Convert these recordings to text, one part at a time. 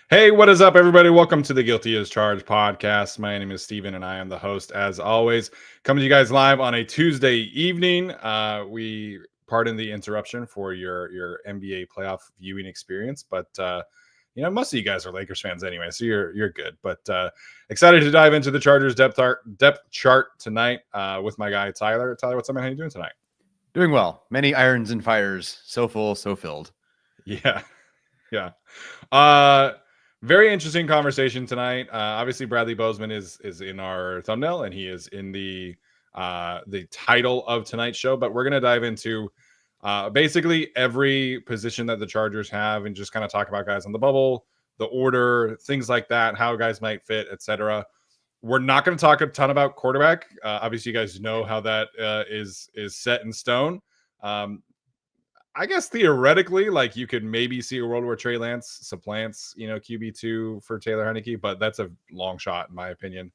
Hey, what is up, everybody? Welcome to the Guilty as Charged podcast. My name is Steven, and I am the host, as always. Coming to you guys live on a Tuesday evening. We pardon the interruption for your NBA playoff viewing experience, but most of you guys are Lakers fans anyway, so you're good. But excited to dive into the Chargers depth chart tonight with my guy Tyler. Tyler, what's up, man? How you doing tonight? Doing well. Many irons and fires. So full, so filled. Yeah. Very interesting conversation tonight. Obviously, Bradley Bozeman is in our thumbnail, and he is in the title of tonight's show. But we're gonna dive into basically every position that the Chargers have, and just kind of talk about guys on the bubble, the order, things like that, how guys might fit, etc. We're not going to talk a ton about quarterback. Obviously, you guys know how that is set in stone. I guess theoretically, like, you could maybe see a world where Trey Lance supplants, QB2 for Taylor Heinicke, but that's a long shot in my opinion.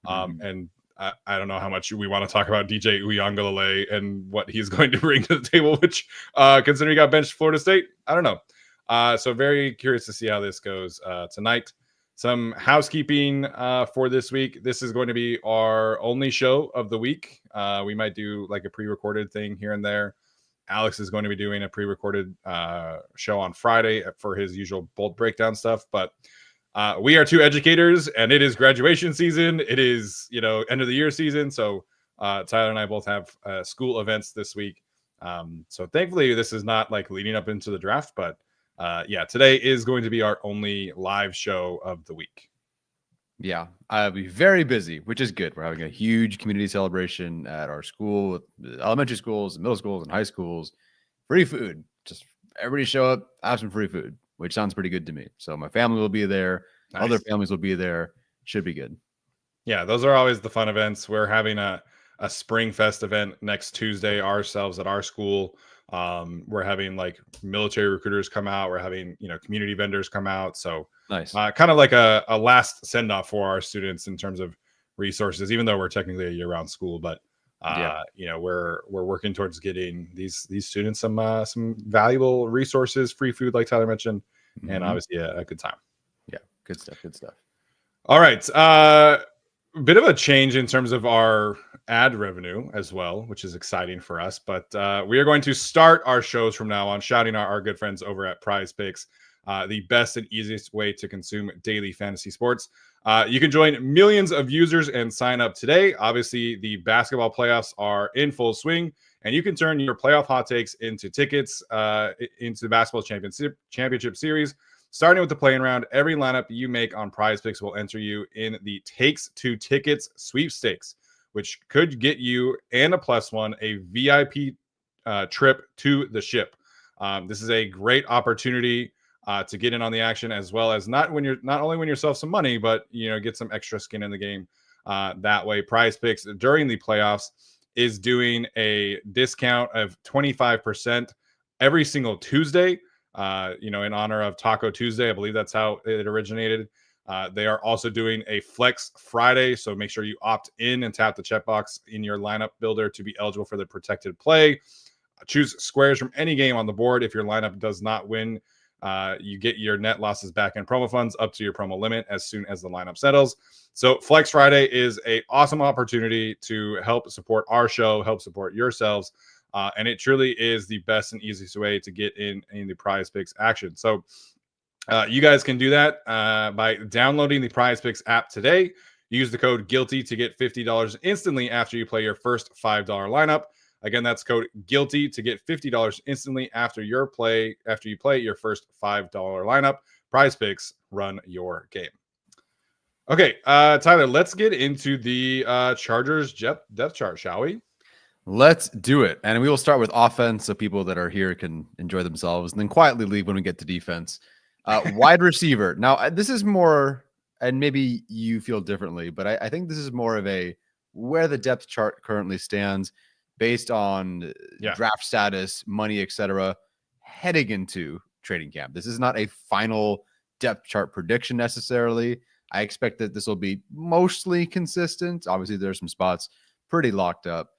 And I don't know how much we want to talk about DJ Uiagalelei and what he's going to bring to the table, which considering he got benched Florida State, I don't know. So very curious to see how this goes tonight. Some housekeeping for this week. This is going to be our only show of the week. We might do like a pre-recorded thing here and there. Alex is going to be doing a pre-recorded show on Friday for his usual bolt breakdown stuff. But we are two educators, and it is graduation season. It is, end of the year season. So Tyler and I both have school events this week. So thankfully, this is not like leading up into the draft. But today is going to be our only live show of the week. Yeah, I'll be very busy, which is good. We're having a huge community celebration at our school, with elementary schools, middle schools, and high schools. Free food. Just everybody show up, have some free food, which sounds pretty good to me. So my family will be there. Nice. Other families will be there. Should be good. Yeah, those are always the fun events. We're having a Spring Fest event next Tuesday ourselves at our school. We're having like military recruiters come out. We're having, community vendors come out. So nice. Kind of like a last send off for our students in terms of resources, even though we're technically a year round school, but we're working towards getting these students some valuable resources, free food, like Tyler mentioned, and obviously a good time. Yeah. Good stuff. All right. Bit of a change in terms of our ad revenue as well, which is exciting for us. But we are going to start our shows from now on shouting out our good friends over at Prize Picks, the best and easiest way to consume daily fantasy sports. You can join millions of users and sign up today. Obviously, the basketball playoffs are in full swing, and you can turn your playoff hot takes into tickets into the basketball championship series. Starting with the playing round, every lineup you make on Prize Picks will enter you in the Takes to Tickets sweepstakes, which could get you and a +1 a VIP trip to the ship. This is a great opportunity to get in on the action, as well as not only win yourself some money, but get some extra skin in the game. That way, Prize Picks during the playoffs is doing a discount of 25% every single Tuesday. In honor of Taco Tuesday. I believe that's how it originated. They are also doing a Flex Friday, so make sure you opt in and tap the checkbox in your lineup builder to be eligible for the protected play. Choose squares from any game on the board. If your lineup does not win, you get your net losses back in promo funds up to your promo limit as soon as the lineup settles. So Flex Friday is an awesome opportunity to help support our show, help support yourselves. And it truly is the best and easiest way to get in the Prize Picks action. So you guys can do that by downloading the Prize Picks app today. Use the code GUILTY to get $50 instantly after you play your first $5 lineup. Again, that's code GUILTY to get $50 instantly after you play your first $5 lineup. Prize Picks, run your game. Okay, Tyler, let's get into the Chargers depth chart, shall we? Let's do it. And we will start with offense so people that are here can enjoy themselves and then quietly leave when we get to defense. Wide receiver. Now, this is more, and maybe you feel differently, but I think this is more of a where the depth chart currently stands based on draft status, money, etc., heading into trading camp. This is not a final depth chart prediction necessarily. I expect that this will be mostly consistent. Obviously, there's some spots pretty locked up.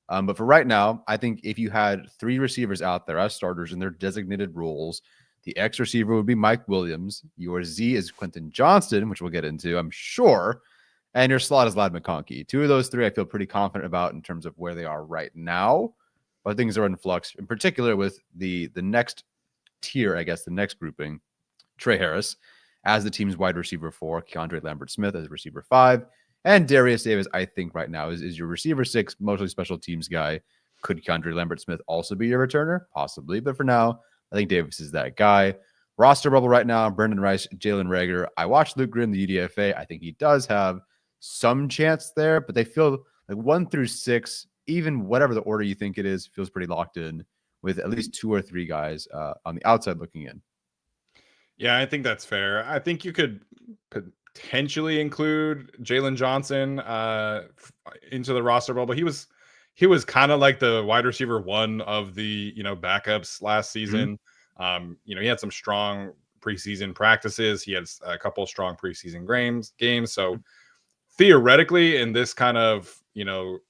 But for right now, I think if you had 3 receivers out there as starters in their designated roles, The X receiver would be Mike Williams. Your Z is Quentin Johnston, which we'll get into, I'm sure. And your slot is Ladd McConkey. Two of those three I feel pretty confident about in terms of where they are right now. But things are in flux, in particular with the next tier, I guess, the next grouping, Trey Harris as the team's wide receiver 4, Keandre Lambert-Smith as receiver 5, and Darius Davis, I think right now is your receiver 6, mostly special teams guy. Could Keandre Lambert-Smith also be your returner? Possibly, but for now, I think Davis is that guy. Roster bubble right now, Brendan Rice, Jalen Reagor. I watched Luke Grimm, the UDFA. I think he does have some chance there, but they feel like 1 through 6, even whatever the order you think it is, feels pretty locked in with at least 2 or 3 guys on the outside looking in. Yeah, I think that's fair. I think you could potentially include Jalen Johnson into the roster bubble. He was kind of like the wide receiver 1 of the backups last season. He had some strong preseason practices. He had a couple strong preseason games. So theoretically, in this kind of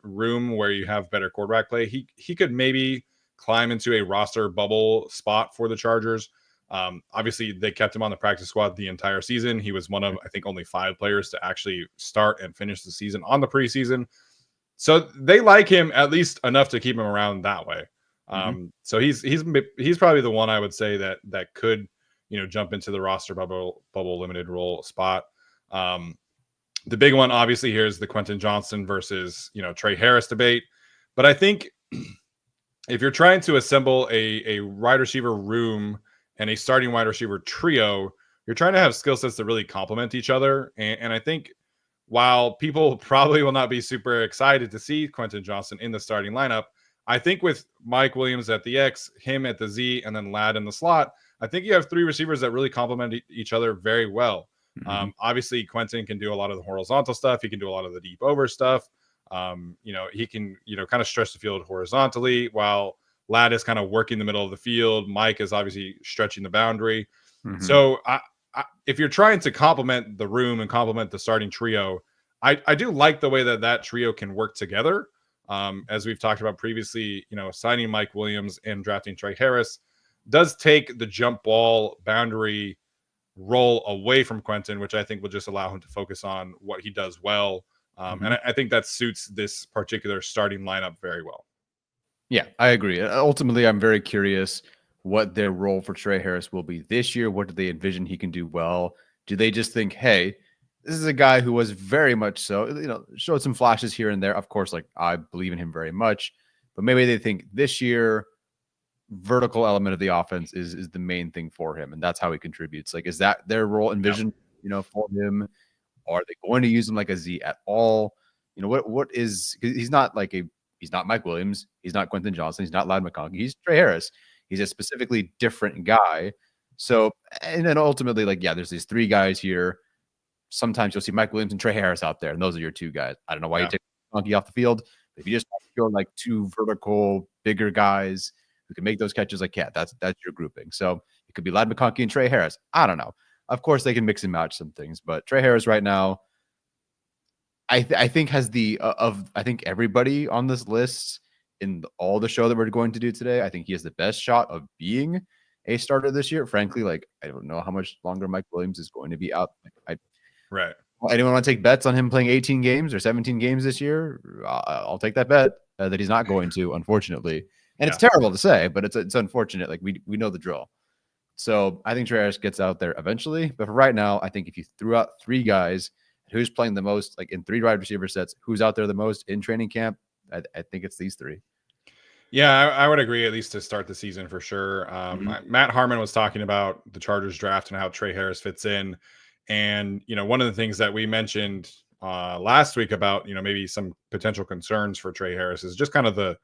room where you have better quarterback play, he could maybe climb into a roster bubble spot for the Chargers. Obviously, they kept him on the practice squad the entire season. He was one of, I think, only 5 players to actually start and finish the season on the preseason. So they like him at least enough to keep him around that way. So he's probably the one I would say that could jump into the roster bubble limited role spot. The big one obviously here is the Quentin Johnston versus Trey Harris debate. But I think if you're trying to assemble a wide receiver room and a starting wide receiver trio, you're trying to have skill sets that really complement each other. And I think while people probably will not be super excited to see Quentin Johnston in the starting lineup, I think with Mike Williams at the X, him at the Z, and then Ladd in the slot, I think you have 3 receivers that really complement each other very well. Obviously, Quentin can do a lot of the horizontal stuff. He can do a lot of the deep over stuff. He can, kind of stretch the field horizontally while Ladd is kind of working the middle of the field. Mike is obviously stretching the boundary. So if you're trying to complement the room and complement the starting trio, I do like the way that trio can work together. As we've talked about previously, signing Mike Williams and drafting Trey Harris does take the jump ball boundary role away from Quentin, which I think will just allow him to focus on what he does well. And I think that suits this particular starting lineup very well. Yeah, I agree. Ultimately, I'm very curious what their role for Trey Harris will be this year. What do they envision he can do well? Do they just think, hey, this is a guy who was very much so, showed some flashes here and there. Of course, like I believe in him very much, but maybe they think this year, vertical element of the offense is the main thing for him, and that's how he contributes. Like, is that their role envisioned, for him? Are they going to use him like a Z at all? What is, he's not Mike Williams, he's not Quentin Johnston, he's not Ladd McConkey, he's Trey Harris. He's a specifically different guy. So, and then ultimately, there's these 3 guys here. Sometimes you'll see Mike Williams and Trey Harris out there, and those are your 2 guys. I don't know why you take McConkey off the field. But if you just feel like 2 vertical, bigger guys who can make those catches, that's your grouping. So it could be Ladd McConkey and Trey Harris. I don't know. Of course, they can mix and match some things, but Trey Harris right now, I think has I think everybody on this list in all the show that we're going to do today, I think he has the best shot of being a starter this year. Frankly, I don't know how much longer Mike Williams is going to be out. Right. Anyone want to take bets on him playing 18 games or 17 games this year? I'll take that bet that he's not going to, unfortunately. And it's terrible to say, but it's unfortunate. We know the drill. So I think Trey Harris gets out there eventually. But for right now, I think if you threw out 3 guys, who's playing the most, in 3 wide receiver sets, who's out there the most in training camp, I think it's these 3. Yeah, I would agree, at least to start the season for sure. Matt Harmon was talking about the Chargers draft and how Trey Harris fits in. And, one of the things that we mentioned last week about, maybe some potential concerns for Trey Harris is just kind of the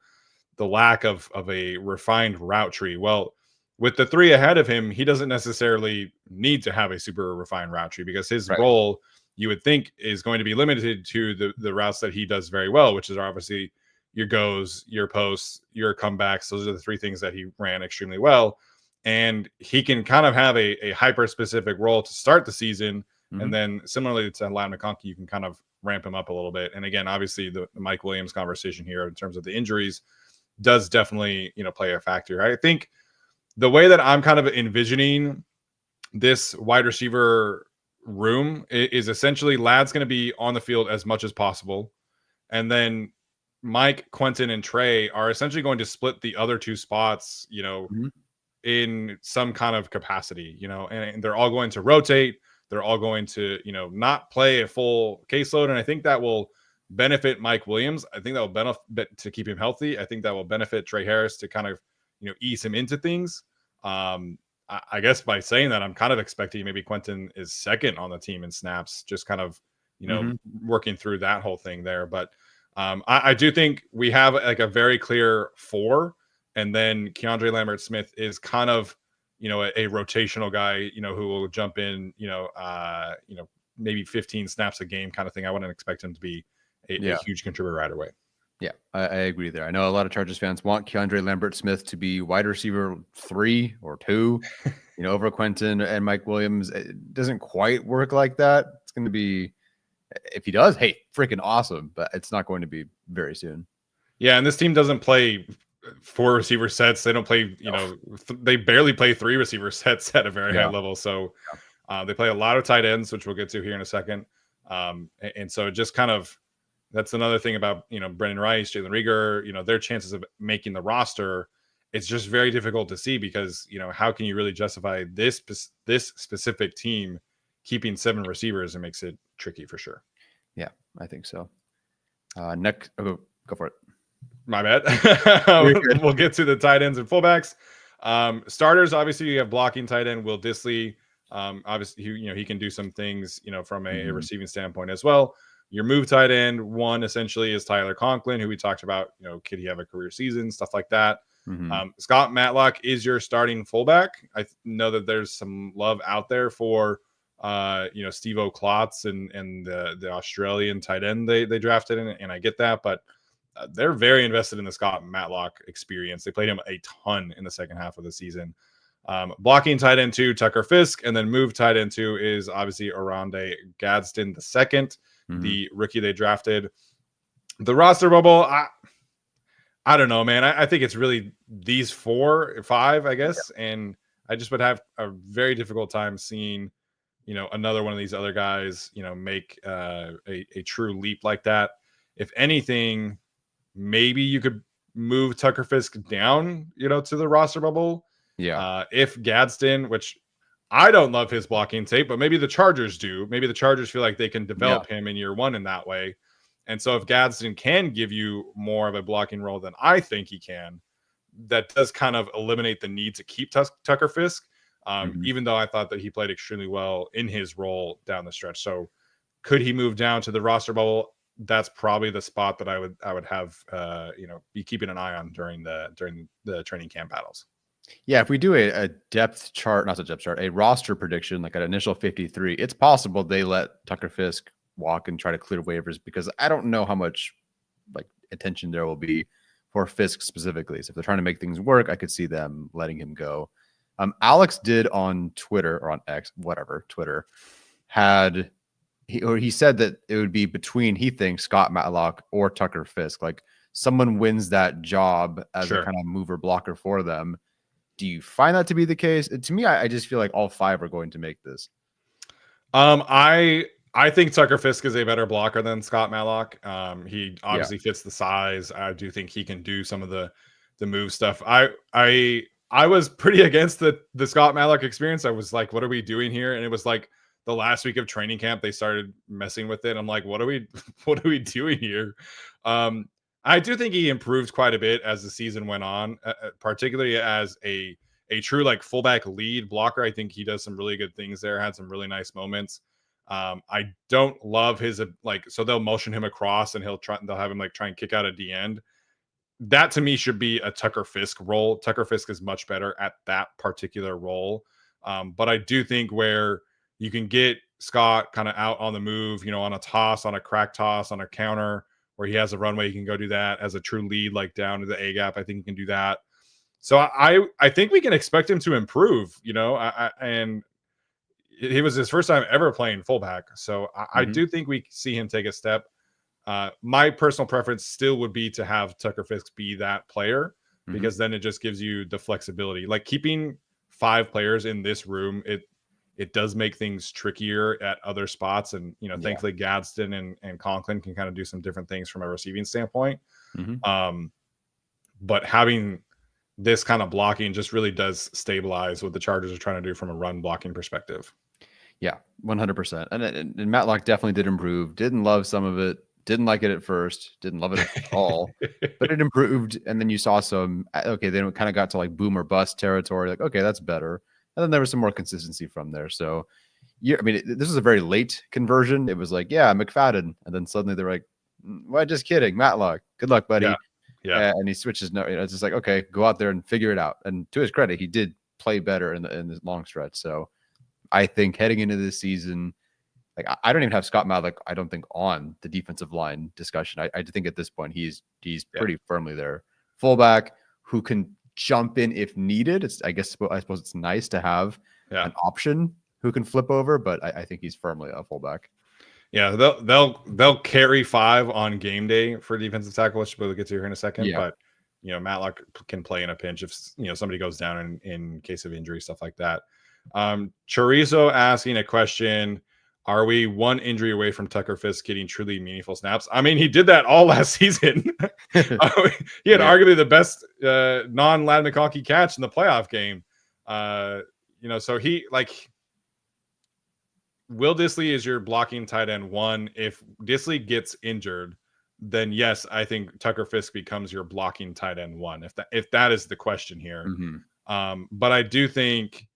lack of a refined route tree. Well, with the 3 ahead of him, he doesn't necessarily need to have a super refined route tree because his role, you would think, is going to be limited to the routes that he does very well, which is obviously your goes, your posts, your comebacks. Those are the 3 things that he ran extremely well. And he can kind of have a hyper-specific role to start the season. And then similarly to Ladd McConkey, you can kind of ramp him up a little bit. And again, obviously the Mike Williams conversation here in terms of the injuries does definitely, play a factor. I think the way that I'm kind of envisioning this wide receiver room is essentially Ladd's going to be on the field as much as possible. And then Mike, Quentin, and Trey are essentially going to split the other two spots, Mhm. in some kind of capacity, and they're all going to rotate. They're all going to, not play a full caseload. And I think that will benefit Mike Williams. I think that will benefit to keep him healthy. I think that will benefit Trey Harris to kind of, ease him into things. I guess by saying that, I'm kind of expecting maybe Quentin is second on the team in snaps, just kind of, Mhm. working through that whole thing there. But I do think we have like a very clear 4, and then Keandre Lambert Smith is kind of, a rotational guy, who will jump in, maybe 15 snaps a game kind of thing. I wouldn't expect him to be a Yeah. huge contributor right away. Yeah, I agree there. I know a lot of Chargers fans want Keandre Lambert Smith to be wide receiver 3 or 2, over Quentin and Mike Williams. It doesn't quite work like that. It's going to be, if he does, hey, freaking awesome, but it's not going to be very soon. Yeah, and this team doesn't play 4 receiver sets. They don't play, they barely play 3 receiver sets at a very high level. So they play a lot of tight ends, which we'll get to here in a second. And so just kind of, that's another thing about, Brendan Rice, Jalen Rieger, their chances of making the roster. It's just very difficult to see because, how can you really justify this specific team keeping 7 receivers? It makes it tricky for sure. Yeah, I think so. Next, go for it. My bad. We'll get to the tight ends and fullbacks. Starters, obviously, you have blocking tight end Will Dissly. Obviously, he can do some things, from a receiving standpoint as well. Your move tight end 1 essentially is Tyler Conklin, who we talked about. Could he have a career season? Stuff like that. Scott Matlock is your starting fullback. I know that there's some love out there for Steve O'Klotz and the Australian tight end they drafted, and I get that, but they're very invested in the Scott Matlock experience. They played him a ton in the second half of the season. Blocking tight end 2, Tucker Fisk, and then move tight end 2 is obviously Oronde Gadsden II, the rookie they drafted. The roster bubble, I don't know, man. I think it's really these 4 or 5, I guess, and I just would have a very difficult time seeing, another one of these other guys, make a true leap like that. If anything, maybe you could move Tucker Fisk down, to the roster bubble. Yeah. If Gadsden, which I don't love his blocking tape, but maybe the Chargers do. Maybe the Chargers feel like they can develop him in year 1 in that way. And so if Gadsden can give you more of a blocking role than I think he can, that does kind of eliminate the need to keep Tucker Fisk, even though I thought that he played extremely well in his role down the stretch. So could he move down to the roster bubble? That's probably the spot that I would have be keeping an eye on during the training camp battles. Yeah, if we do a depth chart, not a depth chart, a roster prediction, like an initial 53, it's possible they let Tucker Fisk walk and try to clear waivers, because I don't know how much like attention there will be for Fisk specifically. So if they're trying to make things work, I could see them letting him go. Alex did on Twitter or on X, whatever, Twitter, he said that it would be between, he thinks, Scott Matlock or Tucker Fisk. Like someone wins that job as a kind of mover blocker for them. Do you find that to be the case? To me, I just feel like all 5 are going to make this. I think Tucker Fisk is a better blocker than Scott Matlock. He obviously fits the size. I do think he can do some of the move stuff. I was pretty against the Scott Matlock experience. I was like, what are we doing here? And it was like the last week of training camp, they started messing with it. I'm like, what are we doing here? I do think he improved quite a bit as the season went on, particularly as a true like fullback lead blocker. I think he does some really good things there. Had some really nice moments. I don't love his so they'll motion him across and they'll have him like try and kick out at the end. That to me should be a Tucker Fisk role. Tucker Fisk is much better at that particular role. But I do think where you can get Scott kind of out on the move, on a toss, on a crack toss, on a counter where he has a runway, he can go do that as a true lead, like down to the A gap. I think he can do that. So I think we can expect him to improve, and it was his first time ever playing fullback. So I do think we see him take a step. My personal preference still would be to have Tucker Fisk be that player. because then it just gives you the flexibility. Like keeping 5 players in this room, it does make things trickier at other spots. And, thankfully Gadsden and Conklin can kind of do some different things from a receiving standpoint. But having this kind of blocking just really does stabilize what the Chargers are trying to do from a run blocking perspective. Yeah, 100%. And Matlock definitely did improve. Didn't love some of it. Didn't like it at first. Didn't love it at all. But it improved. And then you saw some, okay, then it kind of got to like boom or bust territory. Like, okay, that's better. And then there was some more consistency from there. So, this is a very late conversion. It was like, yeah, McFadden. And then suddenly they're like, well, just kidding. Matlock. Good luck, buddy. Yeah. And he switches. No, it's just like, okay, go out there and figure it out. And to his credit, he did play better in this long stretch. So I think heading into this season, like I don't even have Scott Matlock, I don't think, on the defensive line discussion. I think at this point he's pretty firmly there. Fullback who can jump in if needed. I suppose it's nice to have an option who can flip over, but I think he's firmly a fullback. Yeah, they'll carry 5 on game day for defensive tackle, which we'll get to here in a second. Yeah. But Matlock can play in a pinch if somebody goes down in case of injury, stuff like that. Chorizo asking a question: are we one injury away from Tucker Fisk getting truly meaningful snaps? I mean, he did that all last season. He had arguably the best non-Ladd McConkey catch in the playoff game. So he Will Dissly is your blocking tight end 1. If Dissly gets injured, then yes, I think Tucker Fisk becomes your blocking tight end 1. If that is the question here. But I do think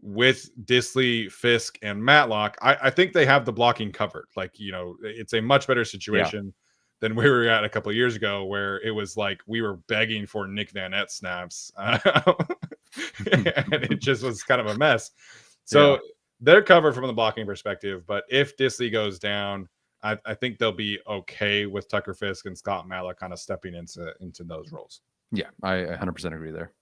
with Dissly, Fisk, and Matlock, I think they have the blocking covered. It's a much better situation than we were at a couple of years ago, where it was like we were begging for Nick Van Nett snaps. And it just was kind of a mess. So they're covered from the blocking perspective. But if Dissly goes down, I think they'll be okay with Tucker Fisk and Scott Matlock kind of stepping into those roles. Yeah, I 100% agree there.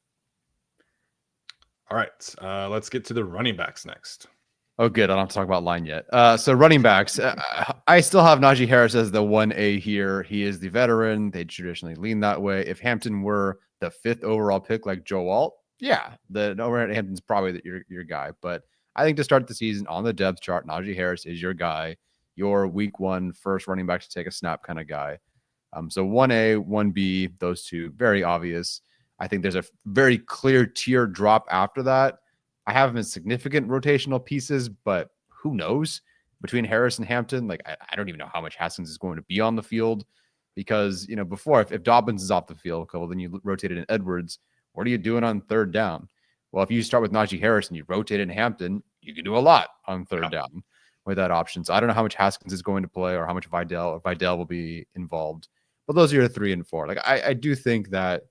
All right, let's get to the running backs next. Oh, good. I don't have to talk about line yet. So running backs, I still have Najee Harris as the 1A here. He is the veteran. They traditionally lean that way. If Hampton were the 5th overall pick like Joe Alt, the overhead Hampton's probably your guy. But I think to start the season on the depth chart, Najee Harris is your guy, your week 1 first running back to take a snap kind of guy. So 1A, 1B, those two, very obvious. I think there's a very clear tier drop after that. I have him in significant rotational pieces, but who knows? Between Harris and Hampton, I don't even know how much Haskins is going to be on the field, because before, if Dobbins is off the field, well, then you rotated in Edwards. What are you doing on 3rd down? Well, if you start with Najee Harris and you rotate in Hampton, you can do a lot on 3rd down with that option. So I don't know how much Haskins is going to play or how much Vidal will be involved. But those are your 3 and 4. I do think that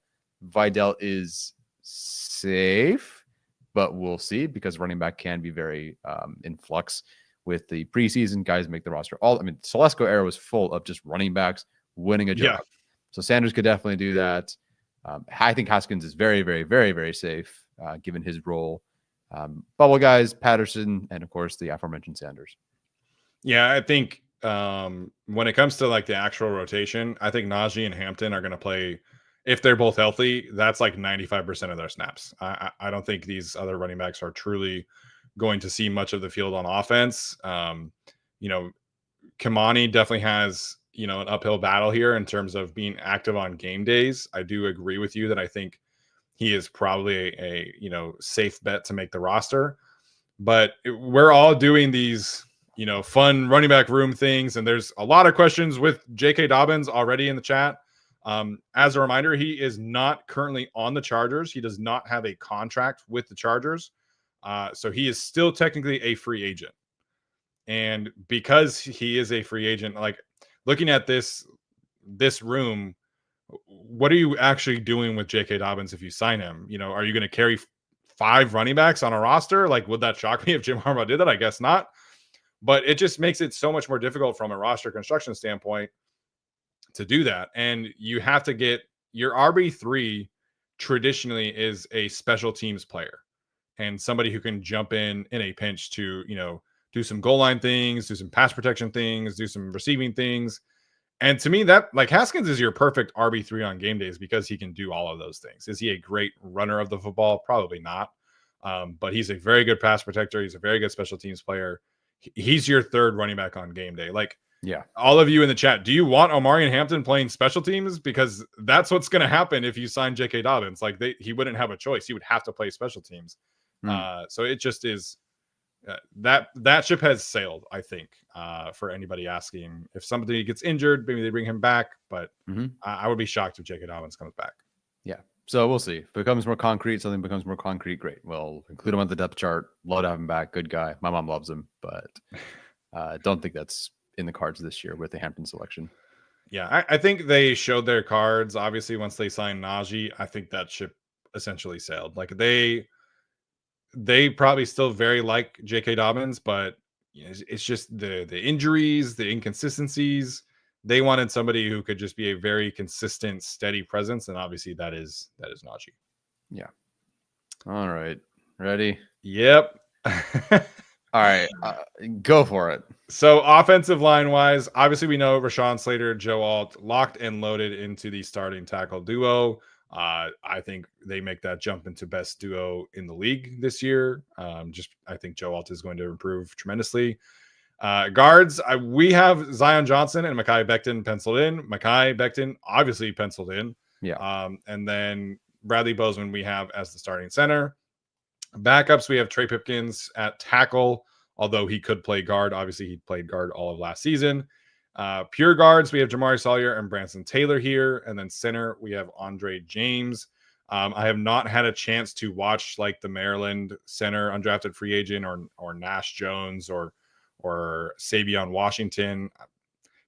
Vidal is safe, but we'll see, because running back can be very in flux with the preseason. Guys make the roster. Telesco era was full of just running backs winning a job. So Sanders could definitely do that. I think Haskins is very, very, very, very safe given his role. Bubble guys, Patterson, and of course the aforementioned Sanders. Yeah, I think when it comes to the actual rotation, I think Najee and Hampton are going to play. If they're both healthy, that's 95% of their snaps. I don't think these other running backs are truly going to see much of the field on offense. Kimani definitely has, an uphill battle here in terms of being active on game days. I do agree with you that I think he is probably a safe bet to make the roster. But we're all doing these, fun running back room things. And there's a lot of questions with J.K. Dobbins already in the chat. As a reminder, he is not currently on the Chargers. He does not have a contract with the Chargers. So he is still technically a free agent. And because he is a free agent, looking at this room, what are you actually doing with J.K. Dobbins if you sign him? Are you going to carry 5 running backs on a roster? Would that shock me if Jim Harbaugh did that? I guess not. But it just makes it so much more difficult from a roster construction standpoint to do that. And you have to get your RB3 traditionally is a special teams player and somebody who can jump in a pinch to, do some goal line things, do some pass protection things, do some receiving things. And to me, that like Haskins is your perfect RB3 on game days because he can do all of those things. Is he a great runner of the football? Probably not. But he's a very good pass protector. He's a very good special teams player. He's your third running back on game day. Like, Yeah. all of you in the chat, do you want Omarion Hampton playing special teams? Because that's what's going to happen if you sign J.K. Dobbins. Like, he wouldn't have a choice. He would have to play special teams. So it just is that ship has sailed, I think, for anybody asking. If somebody gets injured, maybe they bring him back. But I would be shocked if J.K. Dobbins comes back. Yeah. So we'll see. If it becomes more concrete, something becomes more concrete, great. We'll include him on the depth chart. Love to have him back. Good guy. My mom loves him, but don't think that's in the cards this year with the Hampton selection. Yeah, I think they showed their cards. Obviously, once they signed Najee, I think that ship essentially sailed. Like they probably still very like J.K. Dobbins, but it's just the injuries, the inconsistencies. They wanted somebody who could just be a very consistent, steady presence, and obviously that is Najee. Yeah. All right. Ready? Yep. All right. Go for it. So offensive line wise, obviously we know Rashawn Slater, Joe Alt locked and loaded into the starting tackle duo. I think they make that jump into best duo in the league this year. I think Joe Alt is going to improve tremendously. Guards, we have Zion Johnson and Mekhi Becton penciled in. Mekhi Becton obviously penciled in. Yeah. And then Bradley Bozeman we have as the starting center. Backups, we have Trey Pipkins at tackle, although he could play guard. Obviously, he played guard all of last season. Pure guards, we have Jamari Sawyer and Branson Taylor here. And then center, we have Andre James. I have not had a chance to watch like the Maryland center undrafted free agent or Nash Jones or Savion Washington.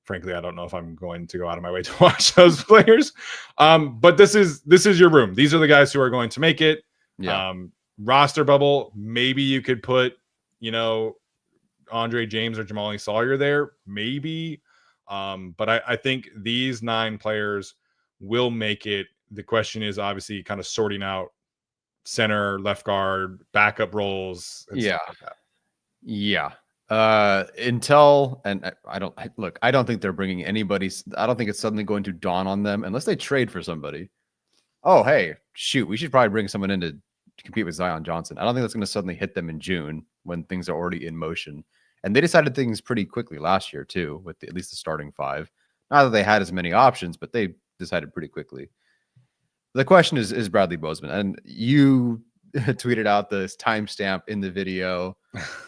Frankly, I don't know if I'm going to go out of my way to watch those players. But this is your room. These are the guys who are going to make it. Yeah. Roster bubble, maybe you could put, Andre James or Jamali Sawyer there, maybe. But I think these 9 players will make it. The question is obviously kind of sorting out center, left guard, backup roles. And stuff like that. Yeah. Intel, and I don't think they're bringing anybody. I don't think it's suddenly going to dawn on them unless they trade for somebody. Oh, hey, shoot, we should probably bring someone in to compete with Zion Johnson. I don't think that's going to suddenly hit them in June when things are already in motion. And they decided things pretty quickly last year too, with at least the starting 5. Not that they had as many options, but they decided pretty quickly. The question is Bradley Bozeman, and you tweeted out this timestamp in the video,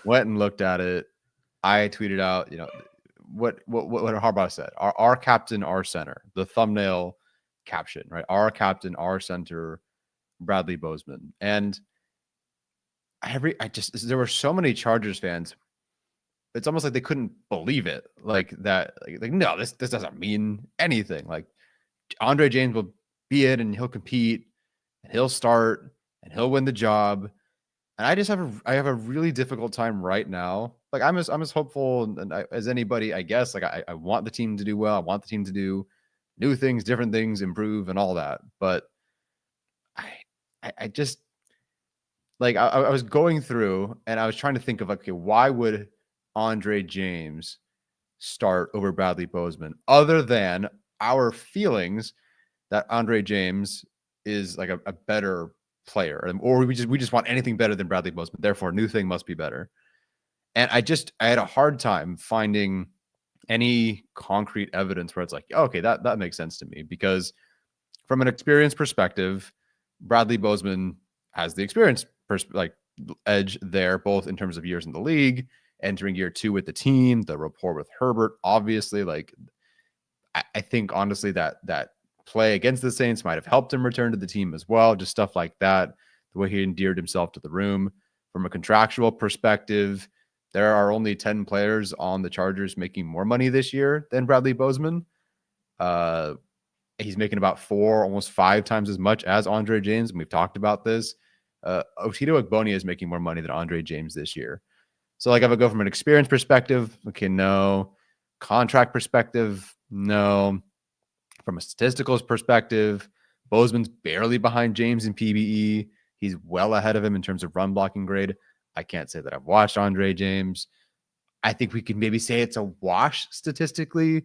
went and looked at it. I tweeted out, what Harbaugh said, our captain, our center, the thumbnail caption, right? Our captain, our center, Bradley Bozeman. And there were so many Chargers fans. It's almost like they couldn't believe it. Like that, like no, this doesn't mean anything. Like Andre James will be it and he'll compete and he'll start and he'll win the job. And I have a really difficult time right now. Like I'm as hopeful as anybody, I guess. Like I want the team to do well. I want the team to do new things, different things, improve and all that. But I just like I was going through and I was trying to think of like, okay, why would Andre James start over Bradley Bozeman other than our feelings that Andre James is like a better player, or we just want anything better than Bradley Bozeman. Therefore, new thing must be better. And I had a hard time finding any concrete evidence where it's like, okay, that makes sense to me, because from an experience perspective, Bradley Bozeman has the experience edge there, both in terms of years in the league, entering year 2 with the team, the rapport with Herbert, obviously. Like I think honestly that play against the Saints might have helped him return to the team as well. Just stuff like that, the way he endeared himself to the room. From a contractual perspective, there are only 10 players on the Chargers making more money this year than Bradley Bozeman. He's making about 4, almost 5 times as much as Andre James. And we've talked about this. Otito Ogbonnia is making more money than Andre James this year. So like if I go from an experience perspective, okay, no. Contract perspective, no. From a statistical perspective, Bozeman's barely behind James in PBE. He's well ahead of him in terms of run blocking grade. I can't say that I've watched Andre James. I think we can maybe say it's a wash statistically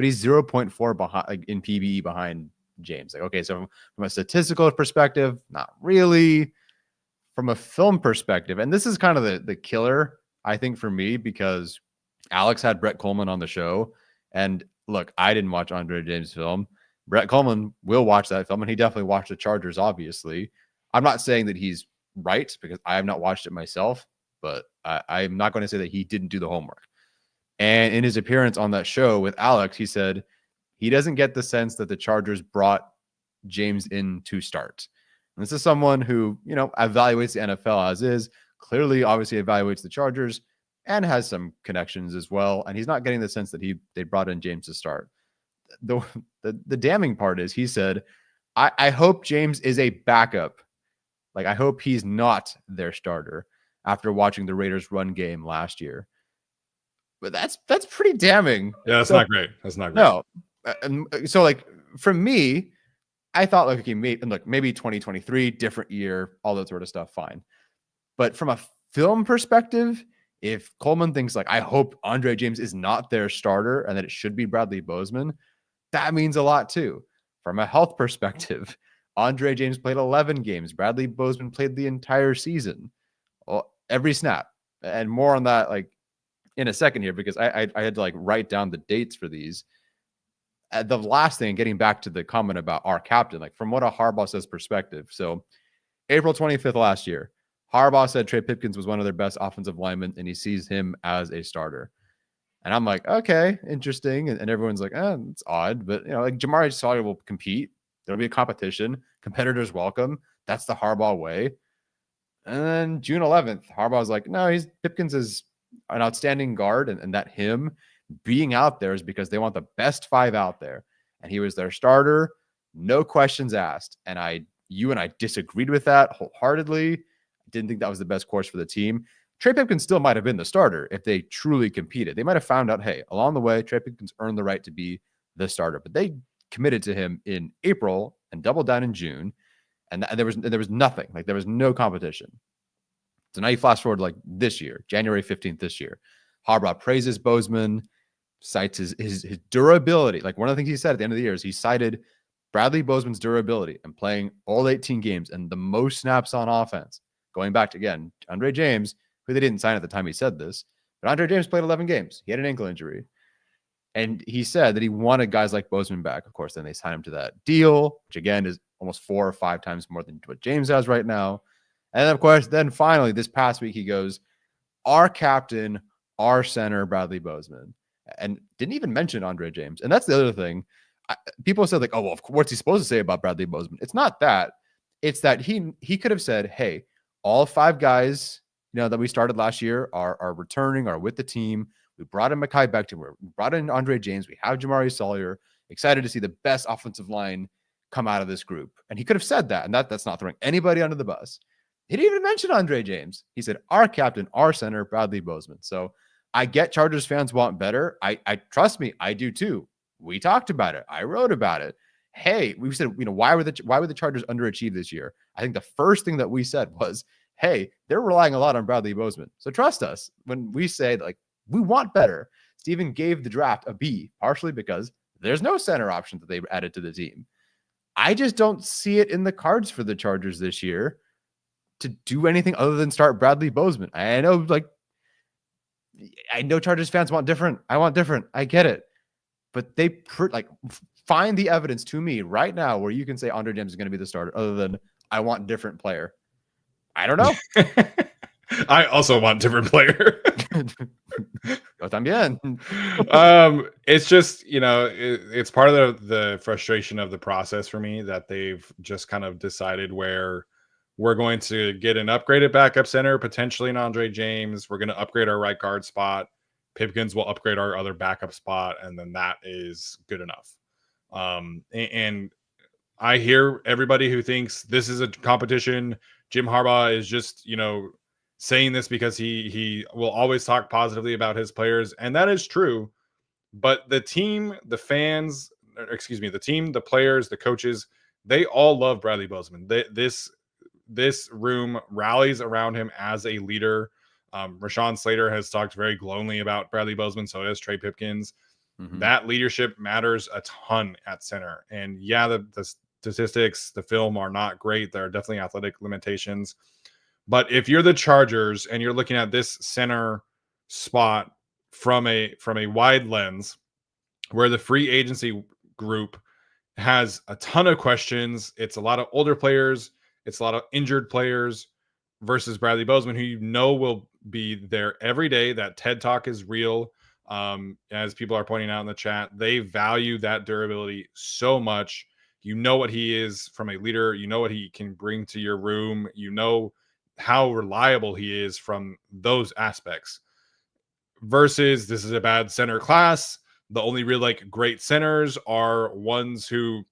but he's 0.4 behind, like, in PBE behind James. Like, okay, so from a statistical perspective, not really. From a film perspective, and this is kind of the killer, I think, for me, because Alex had Brett Coleman on the show, and look, I didn't watch Andre James' film. Brett Coleman will watch that film, and he definitely watched the Chargers, obviously. I'm not saying that he's right because I have not watched it myself, but I'm not going to say that he didn't do the homework. And in his appearance on that show with Alex, he said he doesn't get the sense that the Chargers brought James in to start. And this is someone who, evaluates the NFL as is, clearly, obviously evaluates the Chargers and has some connections as well. And he's not getting the sense that they brought in James to start. The damning part is he said, I hope James is a backup. Like, I hope he's not their starter after watching the Raiders run game last year. But that's pretty damning. Yeah, that's not great. That's not great. No. So, like, for me, I thought, like, okay, maybe 2023, different year, all that sort of stuff, fine. But from a film perspective, if Coleman thinks, like, I hope Andre James is not their starter and that it should be Bradley Bozeman, that means a lot too. From a health perspective, Andre James played 11 games. Bradley Bozeman played the entire season, every snap. And more on that, like, in a second here, because I had to, like, write down the dates for these. The last thing, getting back to the comment about our captain, like, from what a Harbaugh says perspective. So April 25th last year, Harbaugh said Trey Pipkins was one of their best offensive linemen, and he sees him as a starter. And I'm like, okay, interesting. And everyone's like, it's odd. But, like, Jamari Sawyer will compete. There'll be a competition. Competitors welcome. That's the Harbaugh way. And then June 11th, Harbaugh's like, no, Pipkins is an outstanding guard. And that him being out there is because they want the best 5 out there. And he was their starter. No questions asked. And you and I disagreed with that wholeheartedly. Didn't think that was the best course for the team. Trey Pipkins still might have been the starter if they truly competed. They might have found out, hey, along the way, Trey Pipkins earned the right to be the starter. But they committed to him in April and doubled down in June. And there was nothing. Like, there was no competition. So now you flash forward, like, this year, January 15th this year. Harbaugh praises Bozeman, cites his durability. Like, one of the things he said at the end of the year is he cited Bradley Bozeman's durability and playing all 18 games and the most snaps on offense. Going back to, again, Andre James, who they didn't sign at the time he said this, but Andre James played 11 games. He had an ankle injury. And he said that he wanted guys like Bozeman back. Of course, then they signed him to that deal, which, again, is almost 4 or 5 times more than what James has right now. And then, of course, then finally, this past week, he goes, our captain, our center, Bradley Bozeman. And didn't even mention Andre James. And that's the other thing. People said, like, oh, well, what's he supposed to say about Bradley Bozeman? It's not that. It's that he could have said, hey, all 5 guys, that we started last year are returning, are with the team. We brought in Mekhi Becton. We brought in Andre James. We have Jamari Sawyer. Excited to see the best offensive line come out of this group. And he could have said that. And that's not throwing anybody under the bus. He didn't even mention Andre James. He said, our captain, our center, Bradley Bozeman. So I get Chargers fans want better. I trust me, I do too. We talked about it. I wrote about it. Hey, we said, why would the Chargers underachieve this year? I think the first thing that we said was, hey, they're relying a lot on Bradley Bozeman. So trust us when we say, like, we want better. Steven gave the draft a B, partially because there's no center option that they added to the team. I just don't see it in the cards for the Chargers this year to do anything other than start Bradley Bozeman. I know Chargers fans want different. I want different. I get it. But they find the evidence to me right now where you can say Andre James is going to be the starter other than I want different player. I don't know. I also want different player. Yo también. It's just, it's part of the frustration of the process for me that they've just kind of decided where we're going to get an upgraded backup center, potentially an Andre James. We're going to upgrade our right guard spot. Pipkins will upgrade our other backup spot, and then that is good enough. And I hear everybody who thinks this is a competition. Jim Harbaugh is just, saying this because he will always talk positively about his players, and that is true. But the team, the fans, the team, the players, the coaches, they all love Bradley Bozeman. This room rallies around him as a leader. Rashawn Slater has talked very glowingly about Bradley Bozeman, so does Trey Pipkins. That leadership matters a ton at center. And yeah, the statistics, the film are not great. There are definitely athletic limitations. But if you're the Chargers and you're looking at this center spot from a wide lens, where the free agency group has a ton of questions, it's a lot of older players, it's a lot of injured players versus Bradley Bozeman, who will be there every day. That TED Talk is real. As people are pointing out in the chat, they value that durability so much. You know what he is from a leader. You know what he can bring to your room. You know how reliable he is from those aspects. Versus this is a bad center class. The only real great centers are ones who,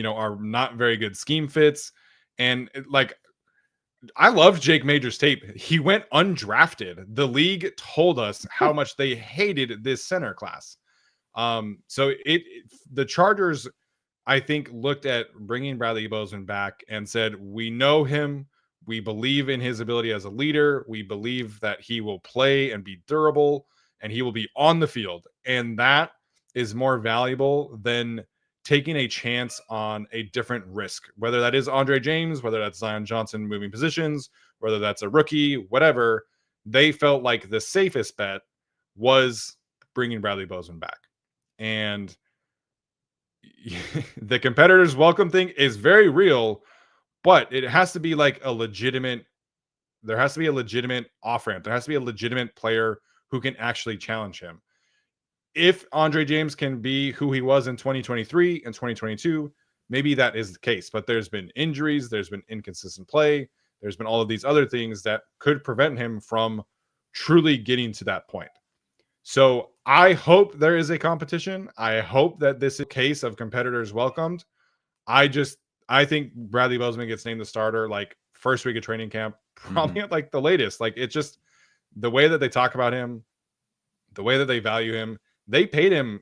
are not very good scheme fits. And I loved Jake Major's tape. He went undrafted. The league told us how much they hated this center class. So the Chargers, I think, looked at bringing Bradley Bozeman back and said, we know him. We believe in his ability as a leader. We believe that he will play and be durable and he will be on the field. And that is more valuable than taking a chance on a different risk, whether that is Andre James, whether that's Zion Johnson moving positions, whether that's a rookie, whatever. They felt like the safest bet was bringing Bradley Bozeman back. And the competitors welcome thing is very real, but it has to be like a legitimate, there has to be a legitimate off ramp. There has to be a legitimate player who can actually challenge him. If Andre James can be who he was in 2023 and 2022, maybe that is the case. But there's been injuries, there's been inconsistent play, there's been all of these other things that could prevent him from truly getting to that point. So I hope there is a competition. I hope that this is a case of competitors welcomed. I think Bradley Bozeman gets named the starter first week of training camp, probably at the latest. It's just the way that they talk about him, the way that they value him. They paid him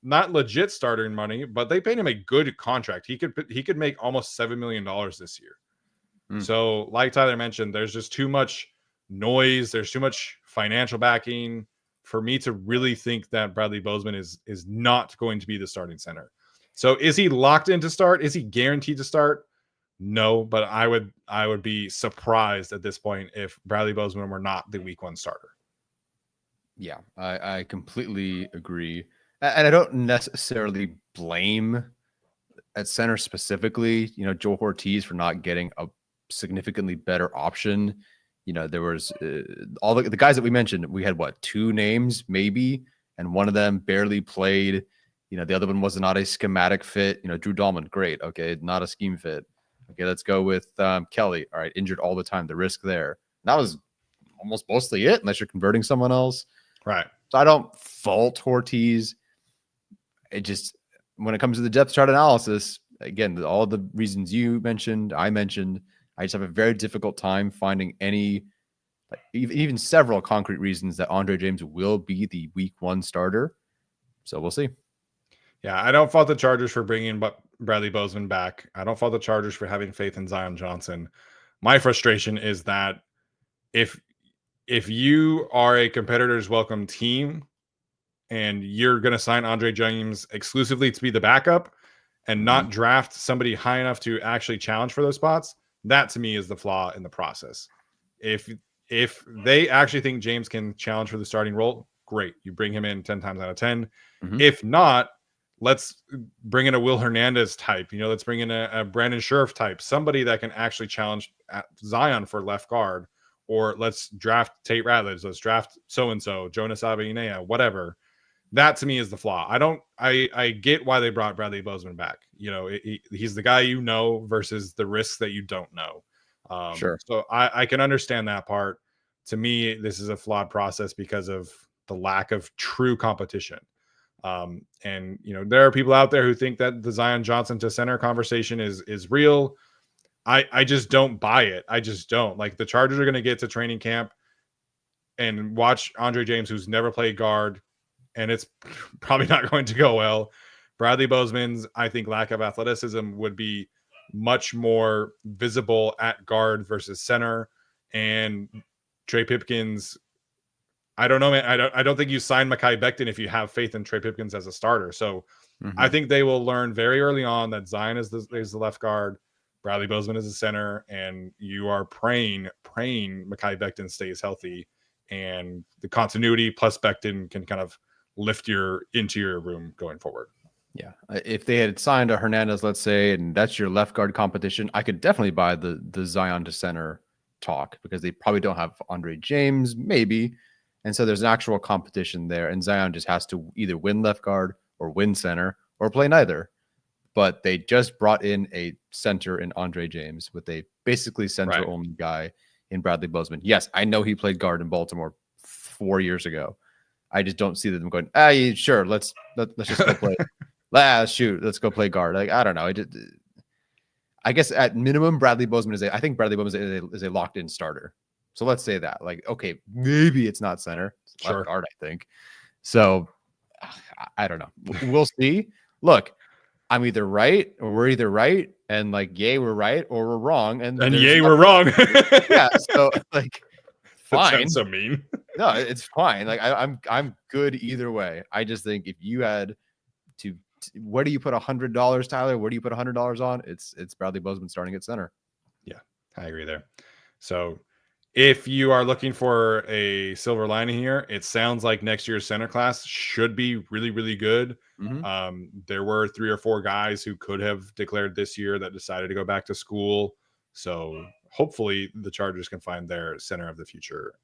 not legit starting money, but they paid him a good contract. He could make almost $7 million this year. So like Tyler mentioned, there's just too much noise. There's too much financial backing for me to really think that Bradley Bozeman is not going to be the starting center. So is he locked in to start? Is he guaranteed to start? No, but I would be surprised at this point if Bradley Bozeman were not the week 1 starter. Yeah, I completely agree. And I don't necessarily blame at center specifically, Joe Ortiz for not getting a significantly better option. There was all the guys that we mentioned. We had 2 names maybe, and one of them barely played. The other one was not a schematic fit. Drew Dahlman, great. Okay, not a scheme fit. Okay, let's go with Kelly. All right, injured all the time. The risk there. And that was almost mostly it, unless you're converting someone else. Right. So I don't fault Ortiz. It just, when it comes to the depth chart analysis, again, all the reasons you mentioned, I mentioned, I just have a very difficult time finding any, even several concrete reasons that Andre James will be the week 1 starter. So we'll see. Yeah, I don't fault the Chargers for bringing Bradley Bozeman back. I don't fault the Chargers for having faith in Zion Johnson. My frustration is that if you are a competitor's welcome team and you're going to sign Andre James exclusively to be the backup and not draft somebody high enough to actually challenge for those spots, that to me is the flaw in the process. If they actually think James can challenge for the starting role, great. You bring him in 10 times out of 10. If not, let's bring in a Will Hernandez type. Let's bring in a Brandon Scherf type, somebody that can actually challenge Zion for left guard. Or let's draft Tate Ratledge. Let's draft so-and-so, Jonas Abayinea, whatever. That to me is the flaw. I get why they brought Bradley Bozeman back. He's the guy versus the risks that you don't know. Sure. So I can understand that part. To me, this is a flawed process because of the lack of true competition. And there are people out there who think that the Zion Johnson to center conversation is real. I just don't buy it. I just don't. The Chargers are going to get to training camp and watch Andre James, who's never played guard, and it's probably not going to go well. Bradley Bozeman's, I think, lack of athleticism would be much more visible at guard versus center, and Trey Pipkins I don't know, man. I don't think you sign Mekhi Becton if you have faith in Trey Pipkins as a starter. So I think they will learn very early on that Zion is the left guard, Bradley Bozeman is the center, and you are praying Mekhi Becton stays healthy, and the continuity plus Becton can kind of lift your interior room going forward. Yeah, if they had signed a Hernandez, let's say, and that's your left guard competition, I could definitely buy the Zion to center talk, because they probably don't have Andre James, maybe, and so there's an actual competition there, and Zion just has to either win left guard or win center or play neither. But they just brought in a center in Andre James with a basically center only guy in Bradley Bozeman. Yes, I know he played guard in Baltimore 4 years ago. I just don't see them going, sure, let's just go play. Let's go play guard. Like, I don't know. I guess at minimum, Bradley Bozeman is a locked in starter. So let's say that. Like, okay, maybe it's not center. It's left guard, I think. So I don't know. We'll see. Look, I'm either right, or we're either right, and like, yay, we're right, or we're wrong, and yay, we're wrong. Yeah. So like, fine. That sounds so mean. No, it's fine. Like I'm good either way. I just think if you had to, where do you put $100, Tyler? Where do you put $100 on? It's Bradley Bozeman starting at center. Yeah, I agree there. So if you are looking for a silver lining here, it sounds like next year's center class should be really, really good. There were 3 or 4 guys who could have declared this year that decided to go back to school. So hopefully the Chargers can find their center of the future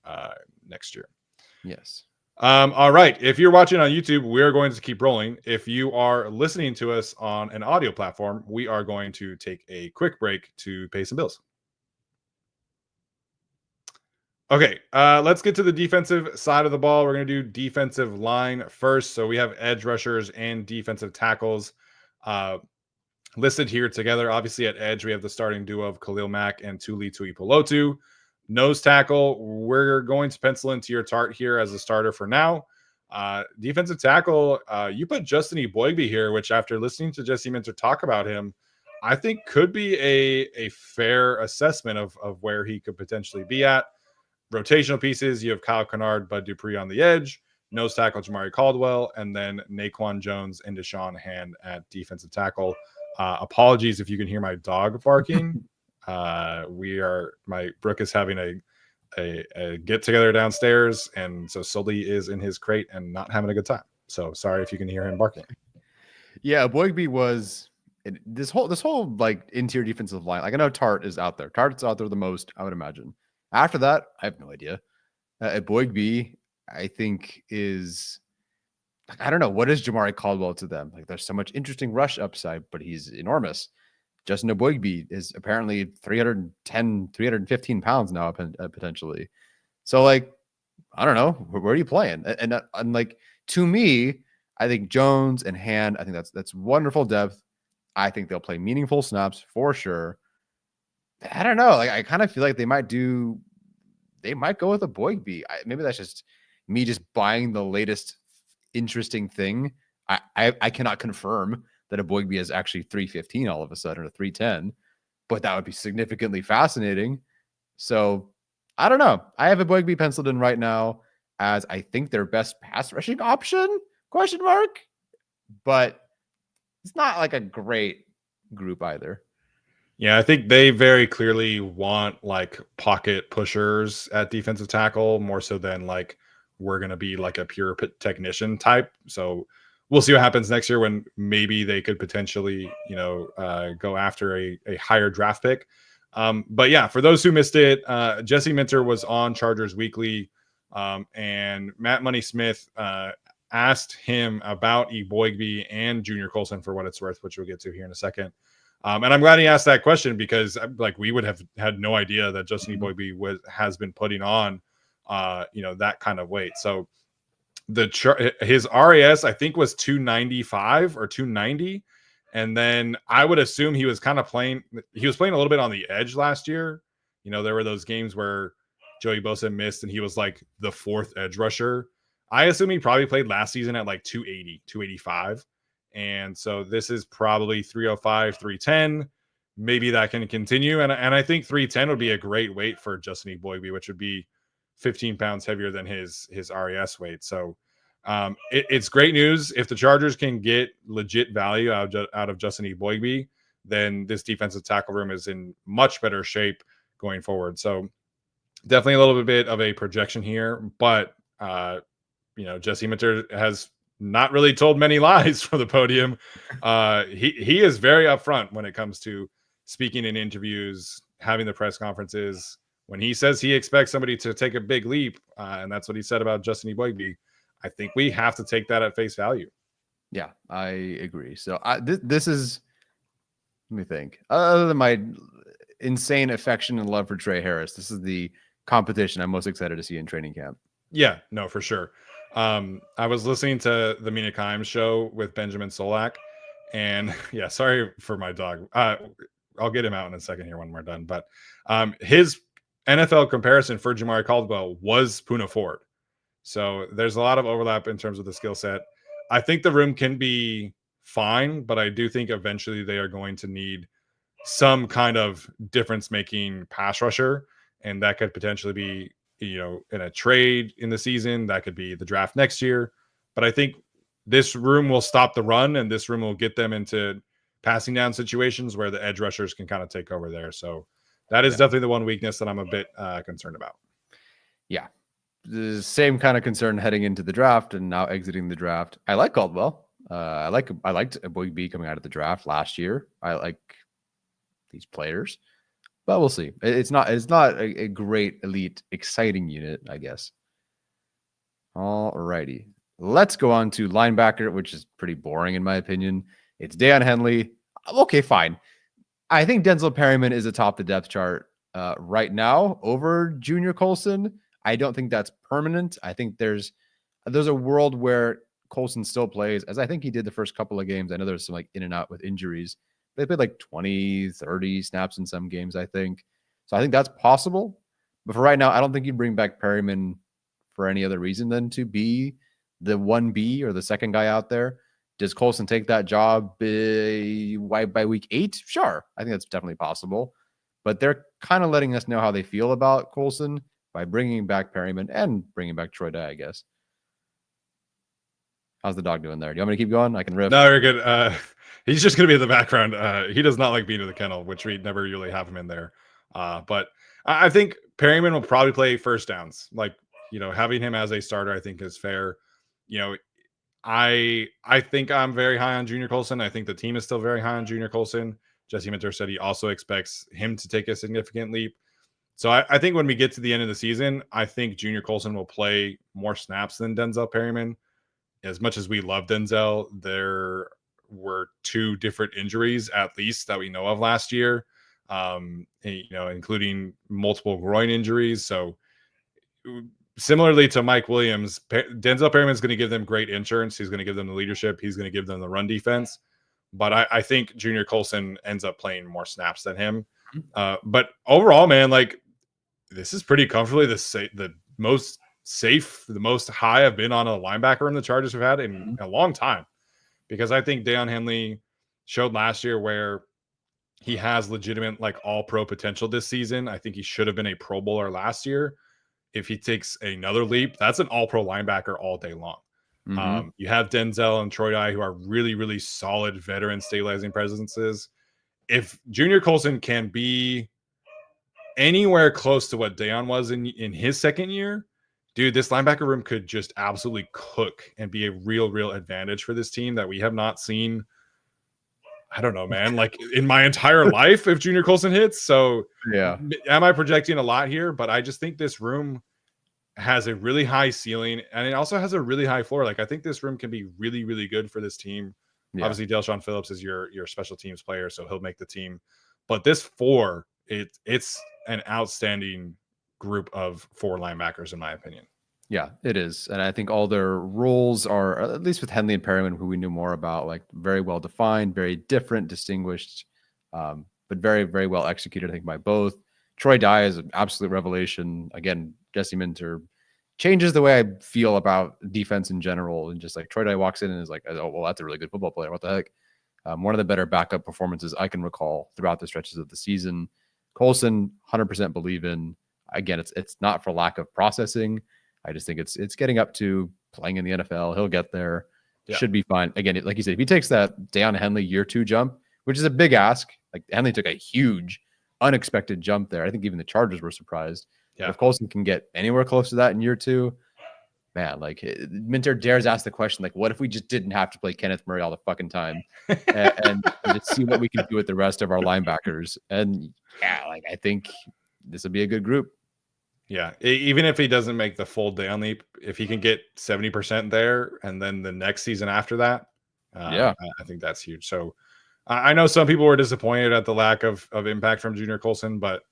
next year. Yes. All right. If you're watching on YouTube, we're going to keep rolling. If you are listening to us on an audio platform, we are going to take a quick break to pay some bills. Okay, let's get to the defensive side of the ball. We're going to do defensive line first. So we have edge rushers and defensive tackles listed here together. Obviously, at edge, we have the starting duo of Khalil Mack and Tuli Tuipulotu. Nose tackle, we're going to pencil into your chart here as a starter for now. Defensive tackle, you put Justin Eboigbe here, which after listening to Jesse Minter talk about him, I think could be a fair assessment of where he could potentially be at. Rotational pieces, you have Kyle Kennard, Bud Dupree on the edge, nose tackle Jamari Caldwell, and then Naquan Jones and Deshaun Hand at defensive tackle. Apologies if you can hear my dog barking. Brooke is having a get together downstairs, and so Sully is in his crate and not having a good time. So sorry if you can hear him barking. Yeah, Boygby was this whole like interior defensive line. Like, I know Tart is out there. Tart's out there the most, I would imagine. After that, I have no idea. Boygby, I think, is, I don't know, what is Jamari Caldwell to them? Like, there's so much interesting rush upside, but he's enormous. Justin Eboigbe is apparently 310, 315 pounds now, potentially. So, like, I don't know, where are you playing? And like, to me, I think Jones and Hand, I think that's wonderful depth. I think they'll play meaningful snaps for sure. I don't know. Like, I kind of feel like they might go with a Boygby. Maybe that's just me just buying the latest interesting thing. I cannot confirm that a Boygby is actually 315 all of a sudden, or 310, but that would be significantly fascinating. So I don't know. I have a Boygby penciled in right now as I think their best pass rushing option, ? But it's not like a great group either. Yeah, I think they very clearly want like pocket pushers at defensive tackle more so than like we're going to be like a pure technician type. So we'll see what happens next year when maybe they could potentially, go after a higher draft pick. But yeah, for those who missed it, Jesse Minter was on Chargers Weekly, and Matt Money Smith asked him about Eboigbe and Junior Colson for what it's worth, which we'll get to here in a second. And I'm glad he asked that question because like we would have had no idea that Justin Eboigbe has been putting on, that kind of weight. So his RAS I think was 295 or 290, and then I would assume he was kind of playing. He was playing a little bit on the edge last year. There were those games where Joey Bosa missed and he was like the 4th edge rusher. I assume he probably played last season at like 280, 285. And so this is probably 305, 310. Maybe that can continue. And I think 310 would be a great weight for Justin Eboigbe, which would be 15 pounds heavier than his RES weight. So it's great news. If the Chargers can get legit value out of Justin Eboigbe, then this defensive tackle room is in much better shape going forward. So definitely a little bit of a projection here, but Jesse Minter has not really told many lies from the podium. He is very upfront when it comes to speaking in interviews, having the press conferences. When he says he expects somebody to take a big leap, and that's what he said about Justin Eboigbe, I think we have to take that at face value. Yeah, I agree. So this is, let me think. Other than my insane affection and love for Trey Harris, this is the competition I'm most excited to see in training camp. Yeah, no, for sure. I was listening to the Mina Kimes show with Benjamin Solak, and yeah, sorry for my dog. I'll get him out in a second here when we're done. But his NFL comparison for Jamari Caldwell was Poona Ford. So there's a lot of overlap in terms of the skill set. I think the room can be fine, but I do think eventually they are going to need some kind of difference-making pass rusher, and that could potentially be, in a trade in the season. That could be the draft next year. But I think this room will stop the run, and this room will get them into passing down situations where the edge rushers can kind of take over there. So that is definitely the one weakness that I'm a bit concerned about. Yeah. The same kind of concern heading into the draft and now exiting the draft. I like Caldwell. I liked Eboigbe coming out of the draft last year. I like these players, but we'll see. It's not a great, elite, exciting unit, I guess. All righty. Let's go on to linebacker, which is pretty boring in my opinion. It's Deion Henley. Okay, fine. I think Denzel Perryman is atop the depth chart right now over Junior Colson. I don't think that's permanent. I think there's a world where Colson still plays, as I think he did the first couple of games. I know there's some like in and out with injuries. They played like 20, 30 snaps in some games, I think. So I think that's possible. But for right now, I don't think you'd bring back Perryman for any other reason than to be the 1B or the second guy out there. Does Colson take that job by week 8? Sure. I think that's definitely possible. But they're kind of letting us know how they feel about Colson by bringing back Perryman and bringing back Troy Dye, I guess. How's the dog doing there? Do you want me to keep going? I can riff. No, you're good. He's just going to be in the background. He does not like being in the kennel, which we never really have him in there. But I think Perryman will probably play first downs. Like, having him as a starter, I think is fair. I think I'm very high on Junior Colson. I think the team is still very high on Junior Colson. Jesse Minter said he also expects him to take a significant leap. So I think when we get to the end of the season, I think Junior Colson will play more snaps than Denzel Perryman. As much as we love Denzel, there were 2 different injuries at least that we know of last year, including multiple groin injuries. So similarly to Mike Williams, Denzel Perryman is going to give them great insurance. He's going to give them the leadership. He's going to give them the run defense. But I think Junior Colson ends up playing more snaps than him. But overall, man, like, this is pretty comfortably the most safe, the most high I've been on a linebacker in the Chargers have had in a long time. Because I think Deion Henley showed last year where he has legitimate, like, all-pro potential this season. I think he should have been a Pro Bowler last year. If he takes another leap, that's an all-pro linebacker all day long. You have Denzel and Troy Dye, who are really, really solid veteran stabilizing presences. If Junior Colson can be anywhere close to what Deion was in his second year, dude, this linebacker room could just absolutely cook and be a real advantage for this team that we have not seen. I don't know, man, like in my entire life if Junior Colson hits. So yeah, am I projecting a lot here? But I just think this room has a really high ceiling and it also has a really high floor. Like, I think this room can be really, really good for this team. Yeah. Obviously, Delshon Phillips is your special teams player, so he'll make the team. But this 4, it's an outstanding group of 4 linebackers, in my opinion. Yeah, it is. And I think all their roles are, at least with Henley and Perryman, who we knew more about, like very well defined, very different, distinguished, but very, very well executed, I think, by both. Troy Dye is an absolute revelation. Again, Jesse Minter changes the way I feel about defense in general. And just like Troy Dye walks in and is like, oh, well, that's a really good football player. What the heck? One of the better backup performances I can recall throughout the stretches of the season. Colson, 100% believe in. Again, it's not for lack of processing. I just think it's getting up to playing in the NFL. He'll get there. Yeah. Should be fine. Again, like you said, if he takes that Deion Henley year 2 jump, which is a big ask, like Henley took a huge, unexpected jump there. I think even the Chargers were surprised. Yeah. But if Colson can get anywhere close to that in year 2, man, like Minter dares ask the question, like, what if we just didn't have to play Kenneth Murray all the fucking time and just see what we can do with the rest of our linebackers? And yeah, like I think this would be a good group. Yeah, even if he doesn't make the full down leap, if he can get 70% there, and then the next season after that, I think that's huge. So I know some people were disappointed at the lack of impact from Junior Colson, but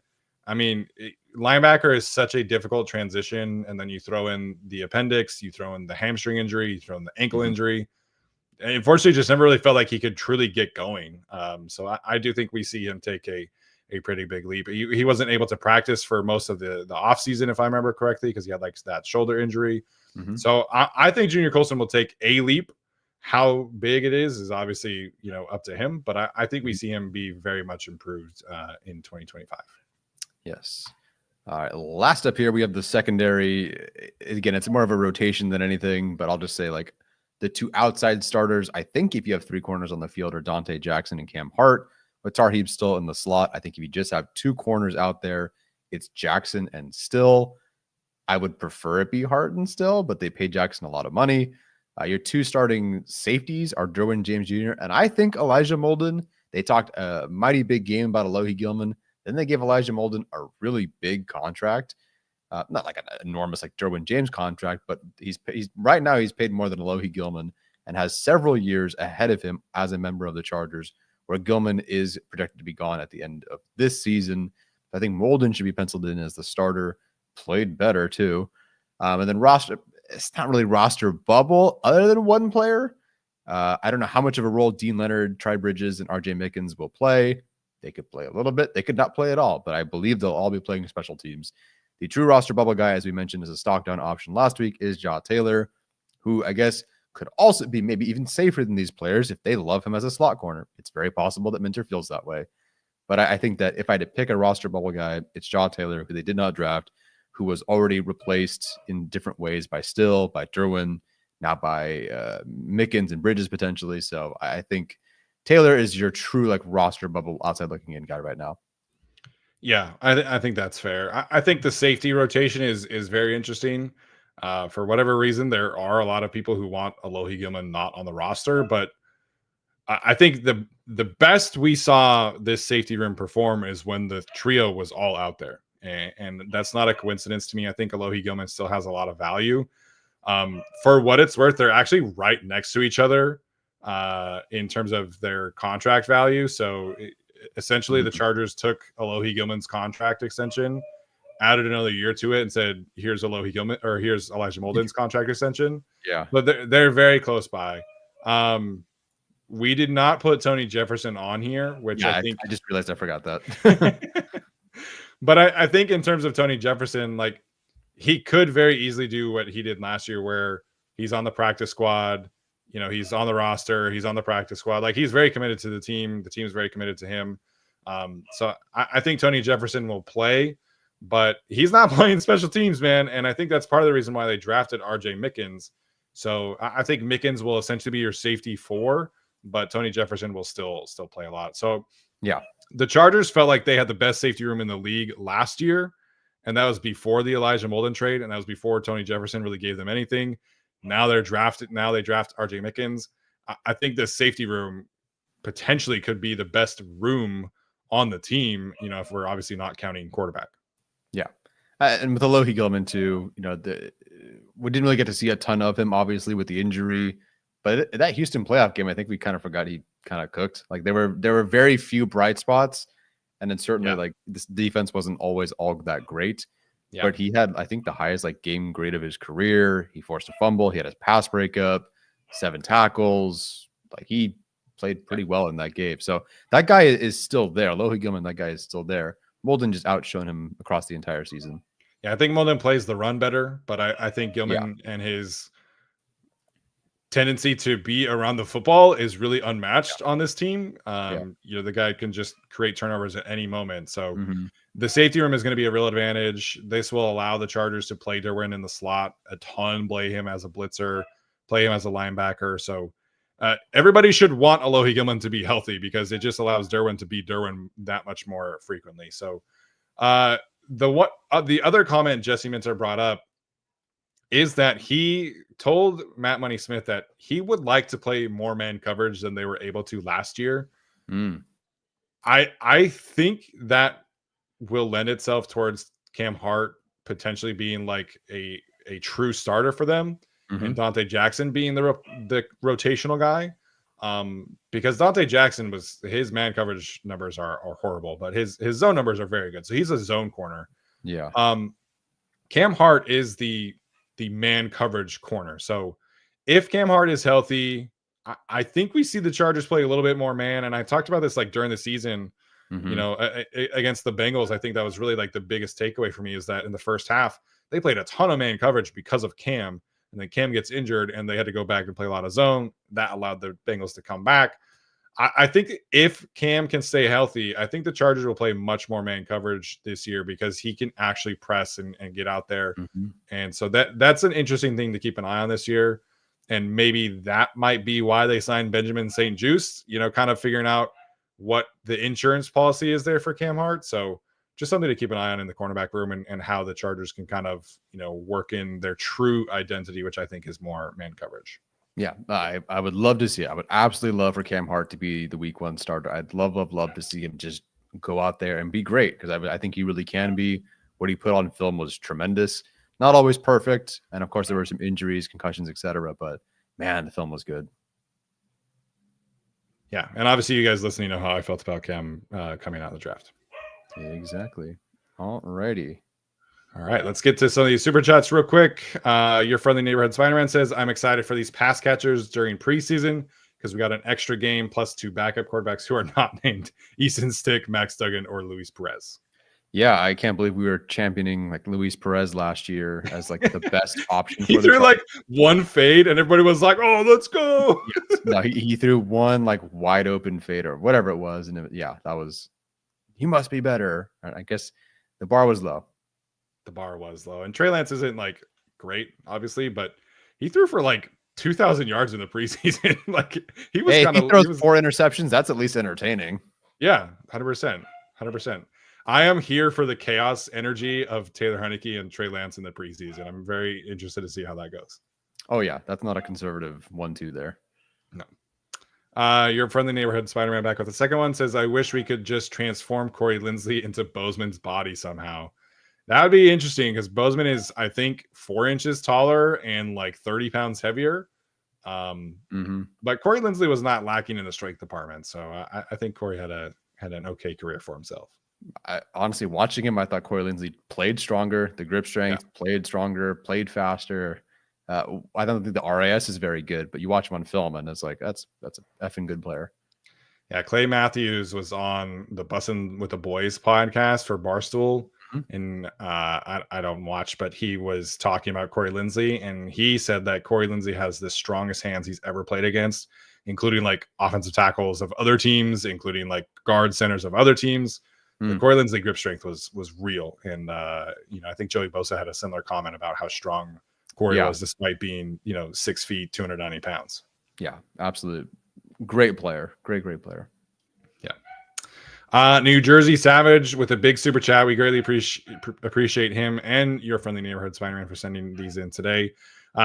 I mean, linebacker is such a difficult transition, and then you throw in the appendix, you throw in the hamstring injury, you throw in the ankle injury. And unfortunately, just never really felt like he could truly get going. So I do think we see him take a pretty big leap. He wasn't able to practice for most of the offseason, if I remember correctly, because he had like that shoulder injury. So I think Junior Colson will take a leap. How big it is obviously, up to him. But I think we see him be very much improved in 2025. Yes. All right. Last up here, we have the secondary. Again, it's more of a rotation than anything, but I'll just say like the 2 outside starters. I think if you have 3 corners on the field are Dante Jackson and Cam Hart, but Tarheeb still in the slot. I think if you just have 2 corners out there, it's Jackson and Still. I would prefer it be Hart and Still, but they paid Jackson a lot of money. Your 2 starting safeties are Derwin James Jr. and I think Elijah Molden. They talked a mighty big game about Alohi Gilman. Then they gave Elijah Molden a really big contract. Not like an enormous like Derwin James contract, but he's right now he's paid more than Alohi Gilman and has several years ahead of him as a member of the Chargers, where Gilman is projected to be gone at the end of this season. I think Molden should be penciled in as the starter. Played better too. And then roster, it's not really roster bubble other than one player. I don't know how much of a role Dean Leonard, Tri Bridges, and RJ Mickens will play. They could play a little bit. They could not play at all, but I believe they'll all be playing special teams. The true roster bubble guy, as we mentioned, as a stock down option last week, is Jaw Taylor, who I guess could also be maybe even safer than these players if they love him as a slot corner. It's very possible that Minter feels that way. But I think that if I had to pick a roster bubble guy, it's Jaw Taylor, who they did not draft, who was already replaced in different ways by Still, by Derwin, now by Mickens and Bridges potentially. So I think Taylor is your true like roster bubble outside looking in guy right now. Yeah, I think that's fair. I think the safety rotation is very interesting. For whatever reason, there are a lot of people who want Alohi Gilman not on the roster, but I think the best we saw this safety room perform is when the trio was all out there, and that's not a coincidence to me. I think Alohi Gilman still has a lot of value. For what it's worth, they're actually right next to each other in terms of their contract value. So essentially, the Chargers took Alohi Gilman's contract extension, added another year to it, and said, "Here's Alohi Gilman, or here's Elijah Molden's contract extension." Yeah, but they're very close by. We did not put Tony Jefferson on here, which I think I just realized I forgot that. But I think in terms of Tony Jefferson, like he could very easily do what he did last year, where he's on the practice squad. He's on the roster. He's on the practice squad. Like he's very committed to the team. The team's very committed to him. So I think Tony Jefferson will play, but he's not playing special teams, man. And I think that's part of the reason why they drafted RJ Mickens. So I think Mickens will essentially be your safety 4, but Tony Jefferson will still play a lot. So yeah, the Chargers felt like they had the best safety room in the league last year, and that was before the Elijah Molden trade, and that was before Tony Jefferson really gave them anything. Now they draft RJ Mickens. I think the safety room potentially could be the best room on the team, if we're obviously not counting quarterback. Yeah. And with Alohi Gilman too, we didn't really get to see a ton of him, obviously, with the injury. But that Houston playoff game, I think we kind of forgot he kind of cooked. Like there were very few bright spots, and then certainly like this defense wasn't always all that great. Yeah. But he had, I think, the highest like game grade of his career. He forced a fumble. He had his pass breakup, 7 tackles. Like he played pretty well in that game. So that guy is still there. Alohi Gilman, that guy is still there. Molden just outshone him across the entire season. Yeah, I think Molden plays the run better, but I think Gilman and his tendency to be around the football is really unmatched on this team. The guy can just create turnovers at any moment. So The safety room is going to be a real advantage. This will allow the Chargers to play Derwin in the slot a ton, play him as a blitzer, play him as a linebacker. So everybody should want Alohi Gilman to be healthy because it just allows Derwin to be Derwin that much more frequently. So the other comment Jesse Minter brought up is that he told Matt Money Smith that he would like to play more man coverage than they were able to last year. I think that will lend itself towards Cam Hart potentially being like a true starter for them, and Dante Jackson being the rotational guy. Because Dante Jackson his man coverage numbers are horrible, but his zone numbers are very good. So he's a zone corner. Yeah. Cam Hart is the man coverage corner. So if Cam Hart is healthy, I think we see the Chargers play a little bit more man. And I talked about this like during the season, you know, against the Bengals. I think that was really like the biggest takeaway for me is that in the first half, they played a ton of man coverage because of Cam. And then Cam gets injured and they had to go back and play a lot of zone. That allowed the Bengals to come back. I think if Cam can stay healthy, I think the Chargers will play much more man coverage this year because he can actually press and get out there. And so that's an interesting thing to keep an eye on this year. And maybe that might be why they signed Benjamin St. Juste, you know, kind of figuring out what the insurance policy is there for Cam Hart. So just something to keep an eye on in the cornerback room and how the Chargers can kind of, you know, work in their true identity, which I think is more man coverage. Yeah, I would love to see it. I would absolutely love for Cam Hart to be the week 1 starter. I'd love to see him just go out there and be great because I think he really can be. What he put on film was tremendous. Not always perfect. And of course, there were some injuries, concussions, etc. But man, the film was good. Yeah. And obviously, you guys listening know how I felt about Cam coming out of the draft. Exactly. All righty. All right, let's get to some of these super chats real quick. Your friendly neighborhood Spider-Man says, I'm excited for these pass catchers during preseason because we got an extra game plus 2 backup quarterbacks who are not named Easton Stick, Max Duggan, or Luis Perez. Yeah, I can't believe we were championing like Luis Perez last year as like the best option. He threw like one fade and everybody was like, oh, let's go. Yes. No, he threw one like wide open fade or whatever it was. And he must be better. I guess the bar was low. The bar was low. And Trey Lance isn't like great, obviously, but he threw for like 2,000 yards in the preseason. Like he was he throws 4 interceptions. That's at least entertaining. Yeah, 100%. 100%. I am here for the chaos energy of Taylor Heinicke and Trey Lance in the preseason. I'm very interested to see how that goes. Oh, yeah. That's not a conservative 1-2 there. No. Your friendly neighborhood Spider-Man back with the second one says, I wish we could just transform Corey Linsley into Bozeman's body somehow. That would be interesting because Bozeman is, I think, 4 inches taller and like 30 pounds heavier. But Corey Linsley was not lacking in the strength department. So I think Corey had an okay career for himself. Honestly, watching him, I thought Corey Linsley played stronger. The grip strength played stronger, played faster. I don't think the RAS is very good, but you watch him on film and it's like, that's a effing good player. Yeah. Clay Matthews was on the Bussin' with the Boys podcast for Barstool. And I don't watch, but he was talking about Corey Linsley, and he said that Corey Linsley has the strongest hands he's ever played against, including like offensive tackles of other teams, including like guard centers of other teams. The Corey Linsley grip strength was real. And, I think Joey Bosa had a similar comment about how strong Corey was despite being, 6 feet, 290 pounds. Yeah, absolute. Great player. Great player. Yeah. New Jersey Savage with a big super chat. We greatly appreciate him and your friendly neighborhood Spider-Man for sending these in today.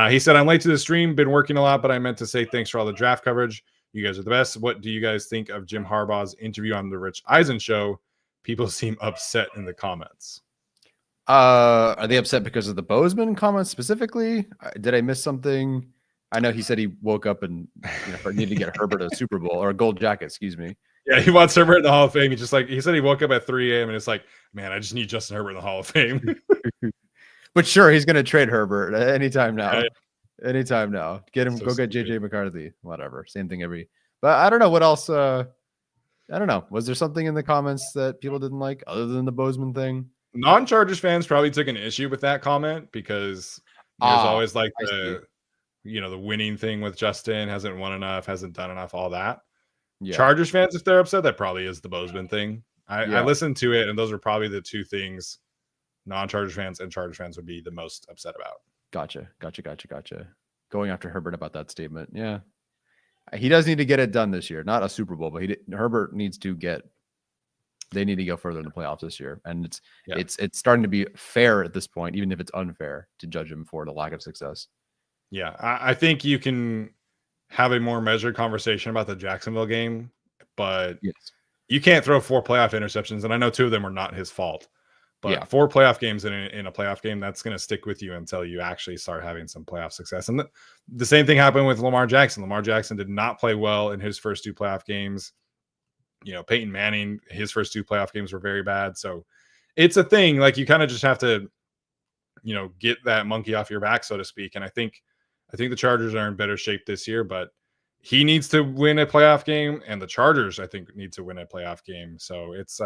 He said, I'm late to the stream, been working a lot, but I meant to say thanks for all the draft coverage. You guys are the best. What do you guys think of Jim Harbaugh's interview on the Rich Eisen show? People seem upset in the comments. Are they upset because of the Bozeman comments specifically? Did I miss something? I know he said he woke up and needed to get Herbert a Super Bowl or a gold jacket, excuse me. Yeah, he wants Herbert in the Hall of Fame. He said he woke up at 3 a.m. and it's like, man, I just need Justin Herbert in the Hall of Fame. But sure, he's going to trade Herbert anytime now. Yeah. Anytime now. Get him, so go get JJ McCarthy, whatever. Same thing but I don't know what else. I don't know. Was there something in the comments that people didn't like other than the Bozeman thing? Non-Chargers fans probably took an issue with that comment because there's always like the winning thing with Justin, hasn't won enough, hasn't done enough, all that. Yeah. Chargers fans, if they're upset, that probably is the Bozeman thing. I listened to it, and those are probably the two things non-Chargers fans and Chargers fans would be the most upset about. Gotcha. Going after Herbert about that statement. Yeah. He does need to get it done this year. Not a Super Bowl, but Herbert needs to they need to go further in the playoffs this year. And it's starting to be fair at this point, even if it's unfair to judge him for the lack of success. Yeah. I think you can have a more measured conversation about the Jacksonville game, but you can't throw 4 playoff interceptions. And I know 2 of them were not his fault. But 4 playoff games in a playoff game, that's going to stick with you until you actually start having some playoff success. And the same thing happened with Lamar Jackson. Lamar Jackson did not play well in his first 2 playoff games. Peyton Manning, his first 2 playoff games were very bad. So it's a thing. Like, you kind of just have to, get that monkey off your back, so to speak. And I think the Chargers are in better shape this year, but he needs to win a playoff game, and the Chargers, I think, need to win a playoff game. So it's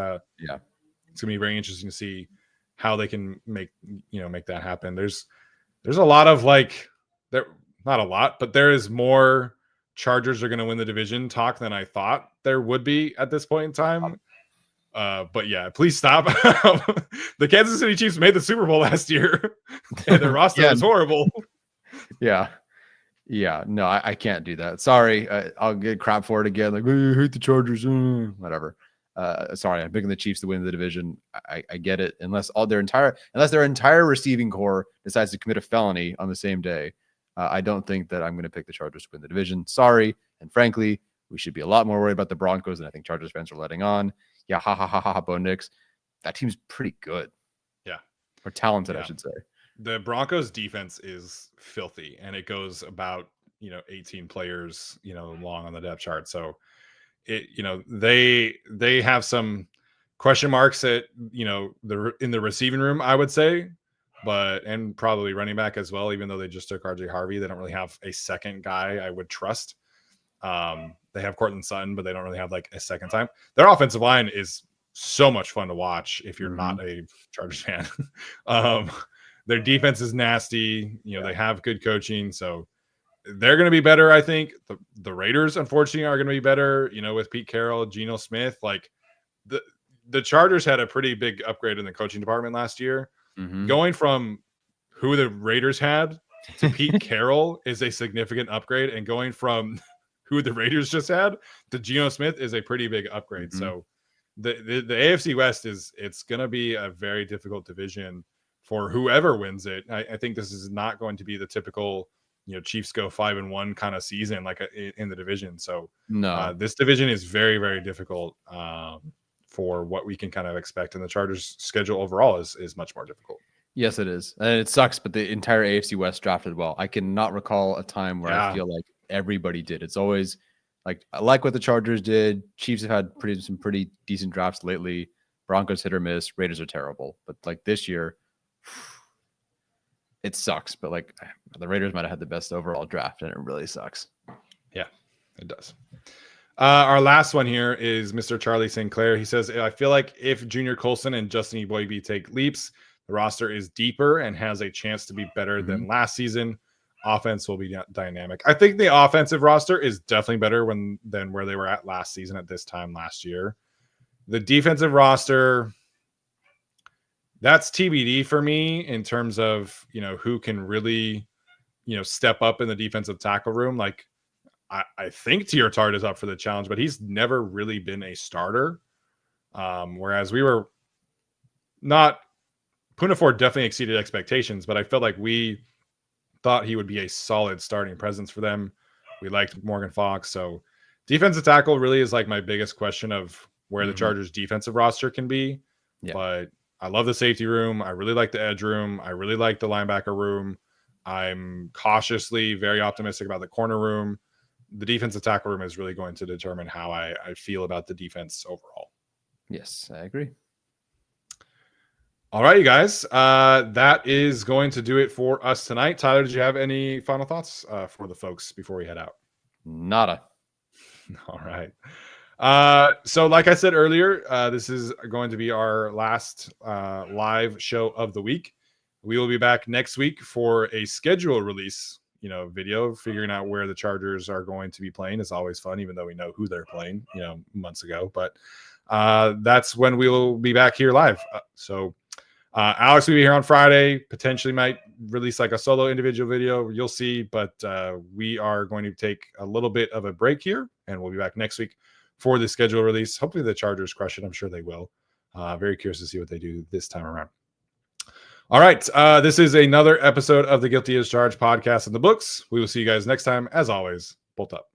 it's gonna be very interesting to see how they can make that happen. There's a lot of not a lot, but there is more Chargers are going to win the division talk than I thought there would be at this point in time. But yeah, please stop. The Kansas City Chiefs made the Super Bowl last year, and their roster was horrible. Yeah. No, I can't do that. Sorry, I'll get crap for it again. Like, you hate the Chargers, whatever. Sorry, I'm picking the Chiefs to win the division. I get it. Unless their entire receiving core decides to commit a felony on the same day, I don't think that I'm going to pick the Chargers to win the division. Sorry, and frankly, we should be a lot more worried about the Broncos than I think Chargers fans are letting on. Yeah, ha, Bo Nix. That team's pretty good. Yeah, or talented, I should say. The Broncos defense is filthy, and it goes about 18 players long on the depth chart. So they have some question marks at in the receiving room, I would say, and probably running back as well. Even though they just took RJ Harvey, they don't really have a second guy I would trust. They have Cortland Sutton, but they don't really have like a second time. Their offensive line is so much fun to watch if you're not a Chargers fan. Their defense is nasty. They have good coaching, so they're going to be better. I think the Raiders, unfortunately, are going to be better. With Pete Carroll, Geno Smith. Like the Chargers had a pretty big upgrade in the coaching department last year. Going from who the Raiders had to Pete Carroll is a significant upgrade, and going from who the Raiders just had to Geno Smith is a pretty big upgrade. So the AFC West it's going to be a very difficult division for whoever wins it. I think this is not going to be the typical Chiefs go 5-1 kind of season like in the division. So no, this division is very, very difficult for what we can kind of expect. And the Chargers schedule overall is much more difficult. Yes, it is. And it sucks, but the entire AFC West drafted well. I cannot recall a time where I feel like everybody did. It's always like, I like what the Chargers did. Chiefs have had some pretty decent drafts lately. Broncos hit or miss. Raiders are terrible. But like this year, it sucks. But like the Raiders might have had the best overall draft, and it really sucks. Yeah, it does. Our last one here is Mr. Charlie St. Clair. He says, I feel like if Junior Colson and Justin Eboigbe take leaps, the roster is deeper and has a chance to be better than last season. Offense will be dynamic. I think the offensive roster is definitely better than where they were at last season at this time last year. The defensive roster, that's TBD for me in terms of, who can really, step up in the defensive tackle room. Like, I think Tier Tart is up for the challenge, but he's never really been a starter. Whereas we were not, Poona Ford definitely exceeded expectations, but I felt like we thought he would be a solid starting presence for them. We liked Morgan Fox. So defensive tackle really is like my biggest question of where the Chargers defensive roster can be. Yeah. But I love the safety room. I really like the edge room. I really like the linebacker room. I'm cautiously very optimistic about the corner room. The defensive tackle room is really going to determine how I feel about the defense overall. Yes, I agree. All right, you guys. That is going to do it for us tonight. Tyler, did you have any final thoughts for the folks before we head out? Nada. All right. So like I said earlier, this is going to be our last live show of the week. We will be back next week for a schedule release, video. Figuring out where the Chargers are going to be playing is always fun, even though we know who they're playing, months ago. But that's when we'll be back here live. So Alex will be here on Friday, potentially might release like a solo individual video. You'll see, but we are going to take a little bit of a break here, and we'll be back next week for the schedule release. Hopefully the Chargers crush it. I'm sure they will. Very curious to see what they do this time around. All right. This is another episode of the Guilty as Charged podcast in the books. We will see you guys next time. As always, bolt up.